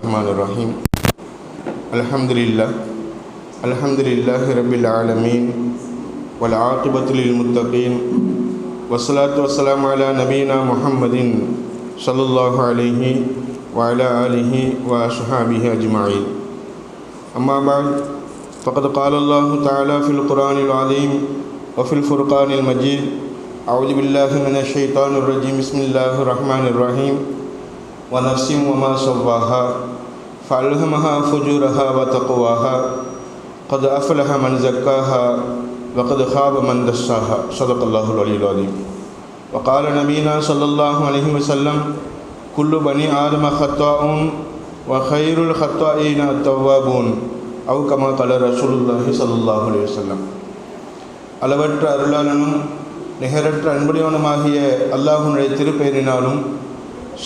Bismillahirrahmanirrahim. Alhamdulillahi Rabbil Alameen. Wal aqibatu lil muttaqin. Wassalatu wassalamu ala nabiyyina Muhammadin sallallahu alayhi wa ala alihi wa ashabihi ajma'in. Amma ba'd. Faqad qala Allah ta'ala fil Qur'anil azim wa fil Furqanil majid. A'udzu billahi minasy syaithanir rajim. Bismillahir rahmanir rahim. Wa nafsin wa ma sawwaha fa'alhamaha fujuraha wa taqwaha qad aflaha man zakkaha wa qad khaba man dassaha. Shadaqallahul aliyyul azim. Wa qala nabiyyuna sallallahu alaihi wasallam kullu bani adama khata'un wa khairul khata'ina at-tawwabun aw kama qala rasulullah sallallahu alaihi wasallam. அளவற்ற அருளாளனும் நிகரற்ற அன்புடையவனுமாகிய அல்லாஹ்வுடைய திருப்பெயரினாலும்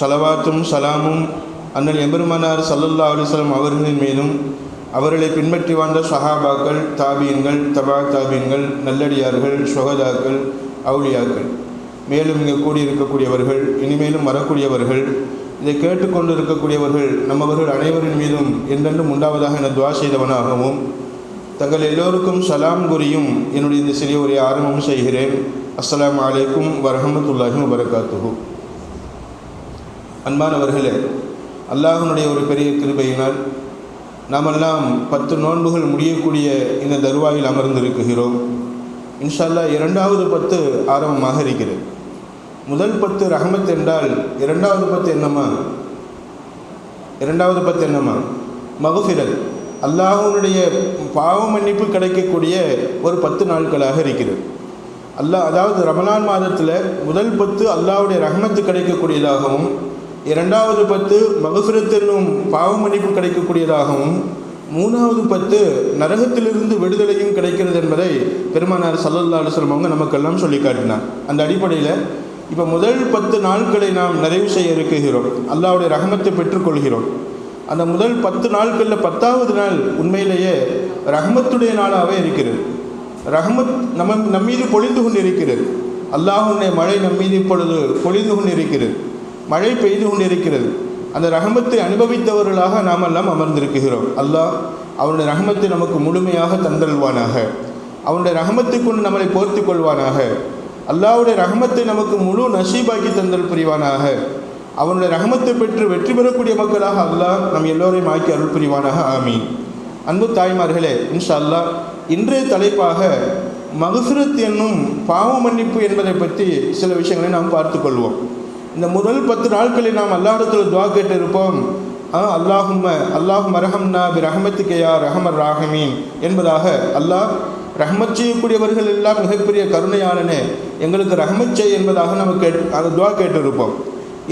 ஸலவாத்தும் சலாமும் அண்ணல் எம்பெருமானார் ஸல்லல்லாஹு அலைஹி வஸல்லம் அவர்களின் மீதும் அவர்களை பின்பற்றி வாழ்ந்த சஹாபாக்கள், தாபீன்கள், தபா தாபீன்கள், நல்லடியார்கள், ஷுஹதாக்கள், அவுலியாக்கள், மேலும் இங்கே கூடியிருக்கக்கூடியவர்கள், இனிமேலும் வரக்கூடியவர்கள், இதை கேட்டுக்கொண்டு இருக்கக்கூடியவர்கள் நம்மவர்கள் அனைவரின் மீதும் என்றென்றும் உண்டாவதாக என துஆ செய்தவனாகவும் தங்கள் எல்லோருக்கும் சலாம் கூறியும் என்னுடைய இந்த சிறிய உரையை ஆரம்பம் செய்கிறேன். அஸ்ஸலாமு அலைக்கும் வரஹ்மத்துல்லாஹி வபரகாத்துஹு. அன்பானவர்களே, அல்லாஹ்வுடைய ஒரு பெரிய கிருபையினால் நாமெல்லாம் 10 நோன்புகள் முடியக்கூடிய இந்த தருவாயில் அமர்ந்திருக்கிறோம். இன்ஷா அல்லாஹ் இரண்டாவது 10 ஆரம்பமாக இருக்கிறது. முதல் 10 ரஹ்மத் என்றால் இரண்டாவது 10 என்னமா? இரண்டாவது 10 என்னமா? மக்ஃபிரத், அல்லாஹ்வுடைய பாவ மன்னிப்பு கிடைக்கக்கூடிய ஒரு 10 நாட்களாக இருக்கிறது. அதாவது ரமலான் மாதத்தில் முதல் 10 அல்லாஹ்வுடைய ரஹ்மத்து கிடைக்கக்கூடியதாகவும், இரண்டாவது 10 மக்ஃபிரத் என்னும் பாவ மன்னிப்பு கிடைக்கக்கூடியதாகவும், மூணாவது 10 நரகத்திலிருந்து விடுதலையும் கிடைக்கிறது என்பதை பெருமானார் ஸல்லல்லாஹு அலைஹி வஸல்லம் அவங்க நமக்கெல்லாம் சொல்லி காட்டினார். அந்த அடிப்படையில் இப்போ முதல் 10 நாட்களை நாம் நிறைவு செய்ய இருக்கிறோம். அல்லாஹ்வுடைய ரஹ்மத்தை பெற்றுக்கொள்கிறோம். அந்த முதல் 10 நாட்களில் 10வது நாள் உண்மையிலேயே ரஹ்மத்துடைய நாளாகவே இருக்கிறது. ரஹ்மத் நம்மீது பொழிந்து கொண்டு இருக்கிறது. அல்லாஹ்வுடைய மழை நம்மீது இப்பொழுது பொழிந்து கொண்டு இருக்கிறது, மழை பெய்து கொண்டு இருக்கிறது. அந்த ரஹமத்தை அனுபவித்தவர்களாக நாம் எல்லாம் அமர்ந்திருக்கிறோம். அல்லாஹ் அவனுடைய ரஹமத்தை நமக்கு முழுமையாக தந்தல்வானாக, அவனுடைய ரஹமத்தை கொண்டு நம்மளை போர்த்தி கொள்வானாக. அல்லாஹ்வுடைய ரஹமத்தை நமக்கு முழு நசீபாக்கி தந்தல் புரிவானாக. அவனுடைய ரஹமத்தை பெற்று வெற்றி பெறக்கூடிய மக்களாக அல்லாஹ் நம் எல்லோரையும் ஆக்கி அருள் புரிவானாக. ஆமீன். அன்பு தாய்மார்களே, இன்ஷா அல்லாஹ் இன்றைய தலைப்பாக மக்ஃபிரத் என்னும் பாவ மன்னிப்பு என்பதை பற்றி சில விஷயங்களை நாம் பார்த்து கொள்வோம். இந்த முதல் 10 நாட்களில் நாம் அல்லாஹ்விடத்தில் துஆ கேட்டு இருப்போம். அல்லாஹும்ம ரஹம்னா பி ரஹ்மத்திக யா ரஹமர் ராஹிமீன் என்பதாக. அல்லாஹ் ரஹ்மத் செய்யக்கூடியவர்கள் எல்லாம் மிகப்பெரிய கருணையாளனே, எங்களுக்கு ரஹ்மத் செய் என்பதாக நம்ம அந்த துஆ கேட்டு இருப்போம்.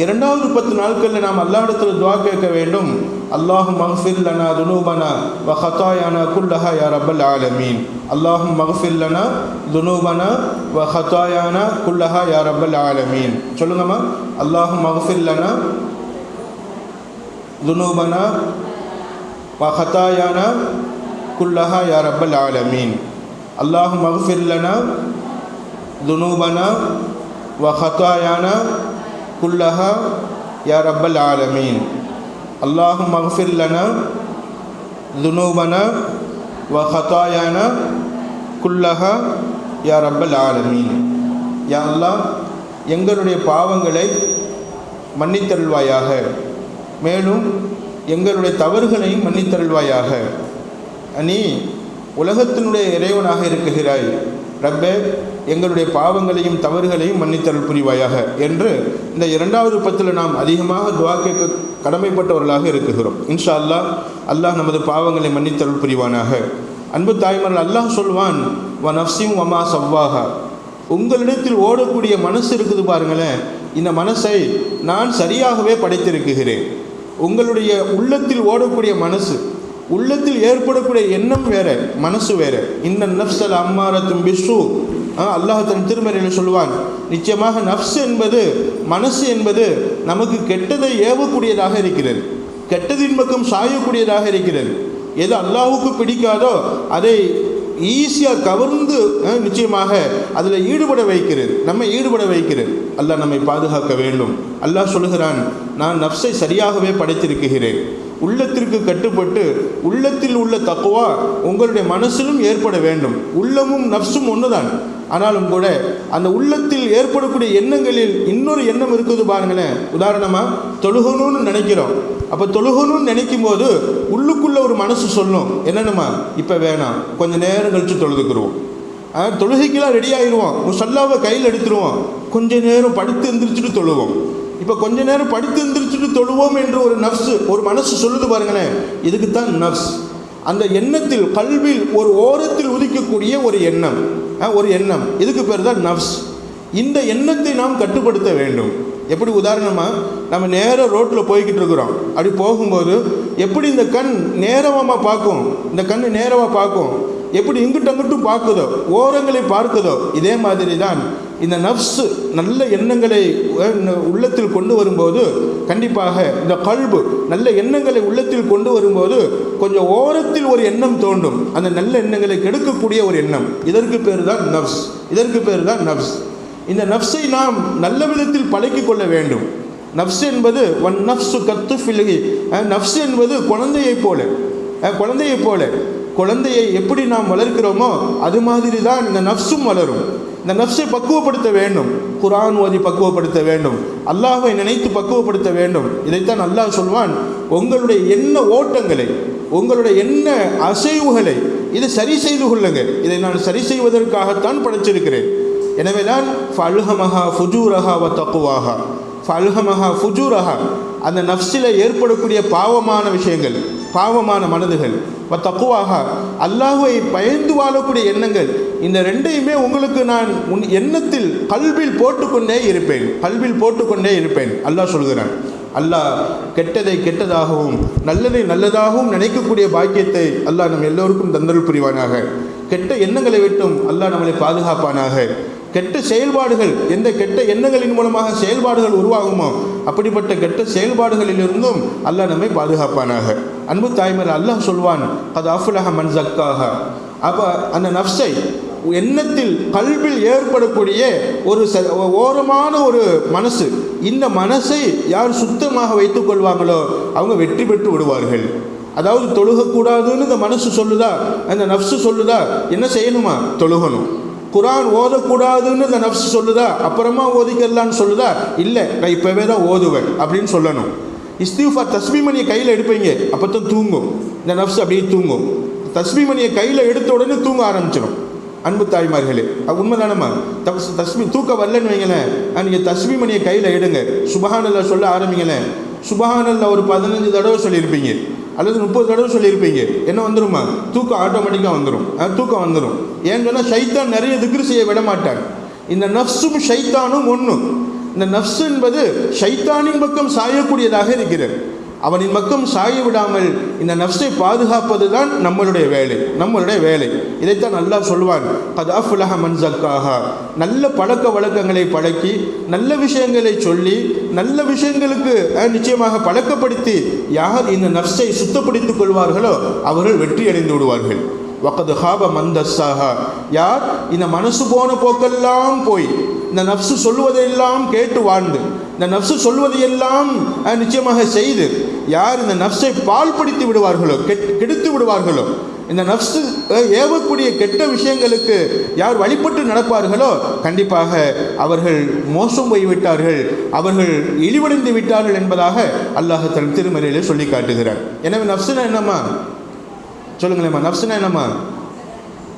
இரண்டாவது 10 நாட்களில் நாம் அல்லாஹ்விடத்தில் துஆ கேட்க வேண்டும். அல்லாஹும்ம மக்ஃபிர் லனா துனூபனா வ ஹதாயானா குல்லஹா யா ரப்பல் ஆலமீன். அல்லாஹும்ம மக்ஃபிர் லனா துனூபனா வ ஹதாயானா குல்லஹா யா ரப்பல் ஆலமீன். சொல்லுங்கம்மா. அல்லாஹும்ம மக்ஃபிர் லனா துனூபனா வ ஹதாயானா குல்லஹா யா ரப்பல் ஆலமீன். அல்லாஹும்ம மக்ஃபிர் லனா துனூபனா வ ஹதாயானா குல்லஹா யா ரப்பல் ஆலமீன். அல்லாஹும்ம மக்ஃபிர் லனா துனூபனா வ ஹதாயானா குல்லஹா யா ரப்பல் ஆலமீன். யா அல்லாஹ், எங்களுடைய பாவங்களை மன்னித்தருள்வாயாக, மேலும் எங்களுடைய தவறுகளையும் மன்னித்தருள்வாயாக. நீ உலகத்தினுடைய இறைவனாக இருக்கிறாய். ரப்பே, எங்களுடைய பாவங்களையும் தவறுகளையும் மன்னித்தருள் புரிவாயாக என்று இந்த இரண்டாவது 10 நாம் அதிகமாக துஆ கேட்க கடமைப்பட்டவர்களாக இருக்கிறோம். இன்ஷா அல்லாஹ் அல்லாஹ் நமது பாவங்களை மன்னித்தருள் புரிவானாக. அன்பு தாய்மார்கள், அல்லாஹ் சொல்வான், வ நஃப்ஸின் வ மா சவ்வாஹா. உங்களிடத்தில் ஓடக்கூடிய மனசு இருக்குது பாருங்களேன், இந்த மனசை நான் சரியாகவே படைத்திருக்கிறேன். உங்களுடைய உள்ளத்தில் ஓடக்கூடிய மனசு, உள்ளத்தில் ஏற்படக்கூடிய எண்ணம் வேற, மனசு வேற. இன்ன நஃப்ஸல் அம்மாரத்தும் பிஸ்ஸூ. அல்லாஹ் தன் திருமறையில் சொல்லுவான், நிச்சயமாக நஃப்ஸ் என்பது, மனசு என்பது நமக்கு கெட்டதை ஏவக்கூடியதாக இருக்கிறது, கெட்டதின் பக்கம் சாயக்கூடியதாக இருக்கிறது. எது அல்லாஹ்வுக்கு பிடிக்காதோ அதை ஈஸியாக கவர்ந்து நிச்சயமாக அதில் ஈடுபட வைக்கிறது, நம்மை ஈடுபட வைக்கிறது. அல்லாஹ் நம்மை பாதுகாக்க வேண்டும். அல்லாஹ் சொல்லுகிறான், நான் நஃப்ஸை சரியாகவே படைத்திருக்கிறேன். உள்ளத்திற்கு கட்டுப்பட்டு உள்ளத்தில் உள்ள தக்வா உங்களுடைய மனசிலும் ஏற்பட வேண்டும். உள்ளமும் நஃப்ஸும் ஒன்றுதான். ஆனாலும் கூட அந்த உள்ளத்தில் ஏற்படக்கூடிய எண்ணங்களில் இன்னொரு எண்ணம் இருக்குது பாருங்களேன். உதாரணமாக தொழுகணும்னு நினைக்கிறோம். அப்போ தொழுகணும்னு நினைக்கும் போது உள்ளுக்குள்ள ஒரு மனசு சொல்லும், என்னென்னமா இப்போ வேணாம், கொஞ்சம் நேரம் கழித்து தொழுதுக்குருவோம். தொழுகைக்கெல்லாம் ரெடி ஆகிடுவோம், முசல்லாவை கையில் எடுத்துருவோம், கொஞ்ச நேரம் படுத்து எந்திரிச்சிட்டு தொழுவோம். இப்போ கொஞ்ச நேரம் படுத்து எந்திரிச்சிட்டு தொழுவோம் என்று ஒரு நஃப்ஸ், ஒரு மனசு சொல்லுது பாருங்களேன். இதுக்கு தான் நஃப்ஸ். அந்த எண்ணத்தில் கல்வில் ஒரு ஓரத்தில் உதிக்கக்கூடிய ஒரு எண்ணம், இதுக்கு பேர் தான் நஃப்ஸ். இந்த எண்ணத்தை நாம் கட்டுப்படுத்த வேண்டும். எப்படி உதாரணமாக நம்ம நேராக ரோட்டில் போய்கிட்டு இருக்கிறோம். அப்படி போகும்போது எப்படி இந்த கண் நேரமாக பார்க்கும், இந்த கண் நேரமாக பார்க்கும், எப்படி இங்கிட்டு அங்கிட்டும் பார்க்குதோ, ஓரங்களை பார்க்குதோ, இதே மாதிரி தான் இந்த நஃப்ஸ் நல்ல எண்ணங்களை உள்ளத்தில் கொண்டு வரும்போது, கண்டிப்பாக இந்த கல்பு நல்ல எண்ணங்களை உள்ளத்தில் கொண்டு வரும்போது கொஞ்சம் ஓரத்தில் ஒரு எண்ணம் தோன்றும், அந்த நல்ல எண்ணங்களை கெடுக்கக்கூடிய ஒரு எண்ணம். இதற்கு பேர் தான் நஃப்ஸ். இந்த நஃப்ஸை நாம் நல்ல விதத்தில் பழக்கிக் கொள்ள வேண்டும். நஃப்ஸ் என்பது நஃப்ஸ் என்பது குழந்தையை போல குழந்தையை எப்படி நாம் வளர்க்கிறோமோ அது மாதிரி தான் இந்த நஃப்ஸும் வளரும். இந்த நஃப்ஸை பக்குவப்படுத்த வேண்டும். குர்ஆன் ஓதி பக்குவப்படுத்த வேண்டும். அல்லாஹ்வை நினைத்து பக்குவப்படுத்த வேண்டும். இதைத்தான் அல்லாஹ் சொல்வான், உங்களுடைய எண்ண ஓட்டங்களை, உங்களுடைய எண்ண அசைவுகளை இதை சரி செய்து கொள்ளுங்க. இதை நான் சரி செய்வதற்காகத்தான் படைச்சிருக்கிறேன். எனவே தான் ஃபல்ஹமஹா ஃபுஜூரஹா வ தக்வாஹா, ஃபல்ஹமஹா ஃபுஜூரஹா அந்த நஃப்ஸில் ஏற்படக்கூடிய பாவமான விஷயங்கள், பாவமான மனதுகள், வ தக்வாஹா அல்லாஹ்வை பயந்து வாழக்கூடிய எண்ணங்கள், இந்த ரெண்டையுமே உங்களுக்கு நான் உன் எண்ணத்தில் கல்வில் போட்டுக்கொண்டே இருப்பேன் அல்லாஹ் சொல்கிறான். அல்லாஹ் கெட்டதை கெட்டதாகவும் நல்லதை நல்லதாகவும் நினைக்கக்கூடிய பாக்கியத்தை அல்லாஹ் நம் எல்லோருக்கும் தந்தருள் புரிவானாக. கெட்ட எண்ணங்களை விட்டும் அல்லாஹ் நம்மளை பாதுகாப்பானாக. கெட்ட செயல்பாடுகள், எந்த கெட்ட எண்ணங்களின் மூலமாக செயல்பாடுகள் உருவாகுமோ அப்படிப்பட்ட கெட்ட செயல்பாடுகளிலிருந்தும் அல்லாஹ் நம்மை பாதுகாப்பானாக. அன்பு தாய்மார், அல்லாஹ் சொல்வான், அது அஃப்லஹ மன் ஸக்காஹா. அப்போ அந்த நஃப்ஸை எண்ணத்தில் கல்வில் ஏற்படக்கூடிய ஒரு ஓரமான ஒரு மனசு, இந்த மனசை யார் சுத்தமாக வைத்துக் கொள்வாங்களோ அவங்க வெற்றி பெற்று விடுவார்கள். அதாவது தொழுகக்கூடாதுன்னு இந்த மனசு சொல்லுதா, அந்த நஃப்ஸு சொல்லுதா, என்ன செய்யணுமா? தொழுகணும். குர்ஆன் ஓதக்கூடாதுன்னு இந்த நஃப்ஸ் சொல்லுதா, அப்புறமா ஓதிக்கலான்னு சொல்லுதா, இல்லை நான் இப்போவே தான் ஓதுவேன் அப்படின்னு சொல்லணும். இஸ்திஃபார் தஸ்பீமணியை கையில் எடுப்பீங்க, அப்போ தான் தூங்கும். இந்த நஃப்ஸ் அப்படியே தூங்கும். தஸ்பீமணியை கையில் எடுத்த உடனே தூங்க ஆரம்பிச்சிடும். அன்பு தாய்மார்களே, உண்மைதானம்மா? தூக்கம் வரலன்னு வைங்களேன், நீங்கள் தஸ்பீமணியை கையில் எடுங்க, சுபஹானல்லாஹ் சொல்ல ஆரம்பிங்களேன். சுபஹானல்லாஹ் ஒரு 15 தடவை சொல்லியிருப்பீங்க அல்லது 30 தடவை சொல்லியிருப்பீங்க. என்ன வந்துருமா? தூக்கம் ஆட்டோமேட்டிக்காக வந்துடும். தூக்கம் வந்துடும். ஏன்னு சொன்னால் ஷைத்தான் நிறைய திக்ர் செய்ய விட மாட்டான். இந்த நஃப்ஸும் ஷைத்தானும் ஒன்று. இந்த நஃப்ஸ் என்பது ஷைத்தானின் பக்கம் சாயக்கூடியதாக இருக்கிறது. அவனின் பக்கம் சாய விடாமல் இந்த நஃப்ஸை பாதுகாப்பது தான் நம்மளுடைய வேலை. இதைத்தான் அல்லாஹ் சொல்வான், கத் அஃப்லஹ மன் ஸக்காஹா. நல்ல பழக்க வழக்கங்களை பழக்கி, நல்ல விஷயங்களை சொல்லி, நல்ல விஷயங்களுக்கு நிச்சயமாக பழக்கப்படுத்தி யார் இந்த நஃப்ஸை சுத்தப்படுத்திக் கொள்வார்களோ அவர்கள் வெற்றி அடைந்து விடுவார்கள். வகத் ஹாப மன் தஸ்ஸாஹா. யார் இந்த மனசு போன போக்கெல்லாம் போய் இந்த நஃப்ஸு சொல்லுவதையெல்லாம் கேட்டு வாழ்ந்து, இந்த நஃப்ஸு சொல்வதையெல்லாம் நிச்சயமாக செய்து யார் இந்த நஃப்ஸை பால்படுத்தி விடுவார்களோ, கெடுத்து விடுவார்களோ, இந்த நஃப்ஸு ஏவக்கூடிய கெட்ட விஷயங்களுக்கு யார் வழிபட்டு நடப்பார்களோ கண்டிப்பாக அவர்கள் மோசம் போய்விட்டார்கள், அவர்கள் இழிவடைந்து விட்டார்கள் என்பதாக அல்லாஹ் தன் திருமறையிலே சொல்லி காட்டுகிறார். எனவே நஃப்ஸுனா என்னம்மா சொல்லுங்களேம்மா? நஃப்ஸுனா என்னம்மா?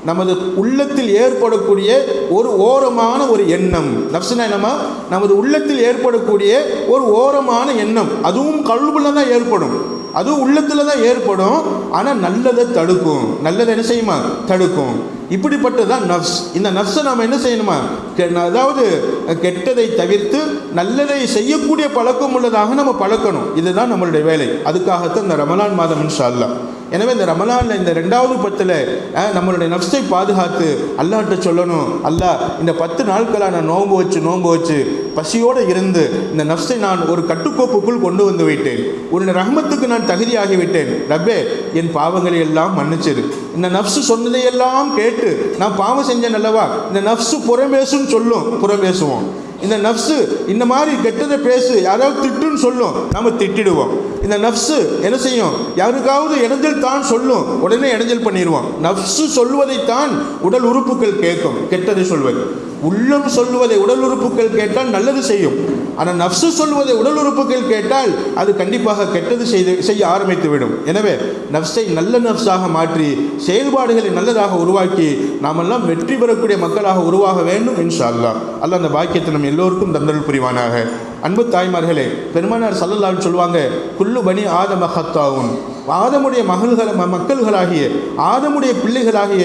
நமது உள்ளத்தில் ஏற்படக்கூடிய ஒரு ஓரமான ஒரு எண்ணம். நஃப்ஸுனா என்னம்மா? நமது உள்ளத்தில் ஏற்படக்கூடிய ஒரு ஓரமான எண்ணம். அதுவும் கல்புல தான் ஏற்படும், அதுவும் உள்ளத்தில் தான் ஏற்படும். ஆனால் நல்லதை தடுக்கும். நல்லதை என்ன செய்யுமா? தடுக்கும். இப்படிப்பட்டதான் நஃப்ஸ். இந்த நஃப்ஸை நாம் என்ன செய்யணுமா? அதாவது கெட்டதை தவிர்த்து நல்லதை செய்யக்கூடிய பழக்கம் உள்ளதாக நம்ம பழக்கணும். இதுதான் நம்மளுடைய வேலை. அதுக்காகத்தான் இந்த ரமலான் மாதம் இன்ஷா அல்லாஹ். எனவே இந்த ரமலானில் இந்த 2வது 10ல் நம்மளுடைய நஃப்ஸை பாதுகாத்து அல்லாஹ்ட்ட சொல்லணும், அல்லாஹ் இந்த 10 நாட்களாக நான் நோன்பு வச்சு பசியோடு இருந்து இந்த நஃப்ஸை நான் ஒரு கட்டுக்கோப்புக்குள் கொண்டு வந்து விட்டேன். உன்னுடைய ரஹ்மத்துக்கு நான் தகுதியாகிவிட்டேன். ரப்பே, என் பாவங்களை எல்லாம் மன்னிச்சிரு. இந்த நஃப்ஸு சொன்னதையெல்லாம் கேட்டு நான் பாவம் செஞ்சேன் அல்லவா, இந்த நஃப்ஸு புறம்பேசுன்னு சொல்லும், புறம்பேசுவோம். இந்த நஃப்ஸு இந்த மாதிரி கெட்டதை பேசு, யாராவது திட்டுன்னு சொல்லும், நம்ம திட்டிடுவோம். இந்த நஃப்ஸு என்ன செய்யும், யாருக்காவது இடைஞ்சல் தான் சொல்லும், உடனே இடைஞ்சல் பண்ணிடுவோம். நஃப்ஸு சொல்வதைத்தான் உடல் உறுப்புகள் கேட்கும், கெட்டதை சொல்வது. உள்ளம் சொல்வதை உடல் உறுப்புகள் கேட்டால் நல்லது செய்யும். ஆனால் நஃப்ஸு சொல்வதை உடல் உறுப்புகள் கேட்டால் அது கண்டிப்பாக கெட்டது செய்ய ஆரம்பித்து விடும். எனவே நஃப்ஸை நல்ல நஃப்ஸாக மாற்றி செயல்பாடுகளை நல்லதாக உருவாக்கி நாமெல்லாம் வெற்றி பெறக்கூடிய மக்களாக உருவாக வேண்டும். இன்ஷா அல்லாஹ். அல்லாஹ் அந்த பாக்கியத்தை நம்ம எல்லோருக்கும் தந்தருள் புரிவானாக. அன்பு தாய்மார்களே, பெருமானார் ஸல்லல்லாஹு அலைஹி சொல்லுவாங்க, குல்லு பனி ஆதம ஹத்தாவுன், ஆதமுடைய மக்கள்களாகிய ஆதமுடைய பிள்ளைகளாகிய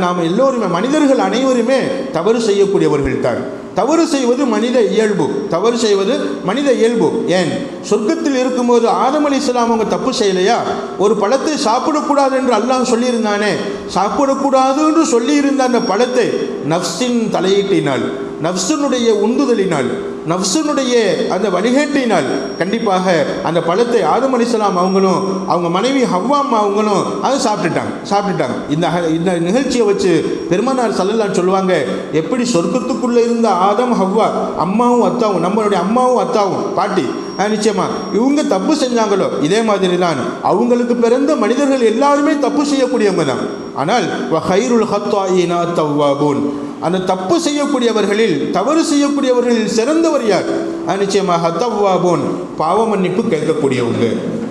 நாம் எல்லோருமே, மனிதர்கள் அனைவருமே தவறு செய்யக்கூடியவர்கள் தான். தவறு செய்வது மனித இயல்பு, தவறு செய்வது மனித இயல்பு. ஏன், சொர்க்கத்தில் இருக்கும்போது ஆதம் அலைஹிஸ்ஸலாம் அவங்க தப்பு செய்யலையா? ஒரு பழத்தை சாப்பிடக்கூடாது என்று அல்லாஹ் சொல்லியிருந்தானே, சாப்பிடக்கூடாது என்று சொல்லியிருந்த அந்த பழத்தை நஃப்ஸின் தலையீட்டினால், நஃப்ஸினுடைய உந்துதலினால், நஃப்ஸினுடைய அந்த வழிகேட்டினால் கண்டிப்பாக அந்த பழத்தை ஆதம் அலைஹிஸ்ஸலாம் அவங்களும் அவங்க மனைவி ஹவ்வா அவங்களும் அதை சாப்பிட்டுட்டாங்க. இந்த நிகழ்ச்சியை வச்சு பெருமானார் ஸல்லல்லாஹு அலைஹி சொல்லுவாங்க, எப்படி சொர்க்கத்துக்குள்ளே இருந்த ஆதம் ஹவ்வா அம்மாவும் அத்தாவும், நம்மளுடைய அம்மாவும் அத்தாவும் பாட்டி, நிச்சயமா இவங்க தப்பு செஞ்சாங்களோ இதே மாதிரி தான் அவங்களுக்கு பிறந்த மனிதர்கள் எல்லாருமே தப்பு செய்யக்கூடியவங்க தான். ஆனால் வஹைருல் ஹத்தாயினா தவ்வாபூன், அந்த தப்பு செய்யக்கூடியவர்களில், தவறு செய்யக்கூடியவர்களில் சிறந்தவர் யார்? நிச்சயமாக தவ்வாபூன், பாவ மன்னிப்பு கேட்கக்கூடியவங்க,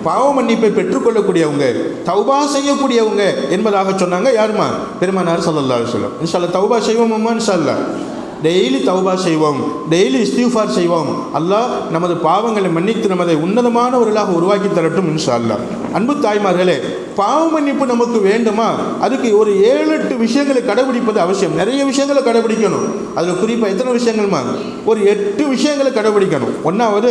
பாவ மன்னிப்பை பெற்றுக்கொள்ளக்கூடியவங்க, தௌபா செய்யக்கூடியவங்க என்பதாக சொன்னாங்க. யாருமா? பெருமானார் ஸல்லல்லாஹு அலைஹி வஸல்லம். இன்ஷா அல்லாஹ் தௌபா செய்வோம்மா, இன்ஷா அல்லாஹ் டெய்லி தௌபா செய்வோம், டெய்லி இஸ்திஃபார் செய்வோம். அல்லாஹ் நமது பாவங்களை மன்னித்து நமதை உன்னதமானவர்களாக உருவாக்கி தரட்டும் இன்ஷா அல்லாஹ். அன்பு தாய்மார்களே, பாவ மன்னிப்பு நமக்கு வேண்டுமா? அதுக்கு ஒரு 7-8 விஷயங்களை கடைபிடிப்பது அவசியம். நிறைய விஷயங்களை கடைபிடிக்கணும். அதில் குறிப்பாக எத்தனை விஷயங்கள்மா? ஒரு 8 விஷயங்களை கடைபிடிக்கணும். ஒன்றாவது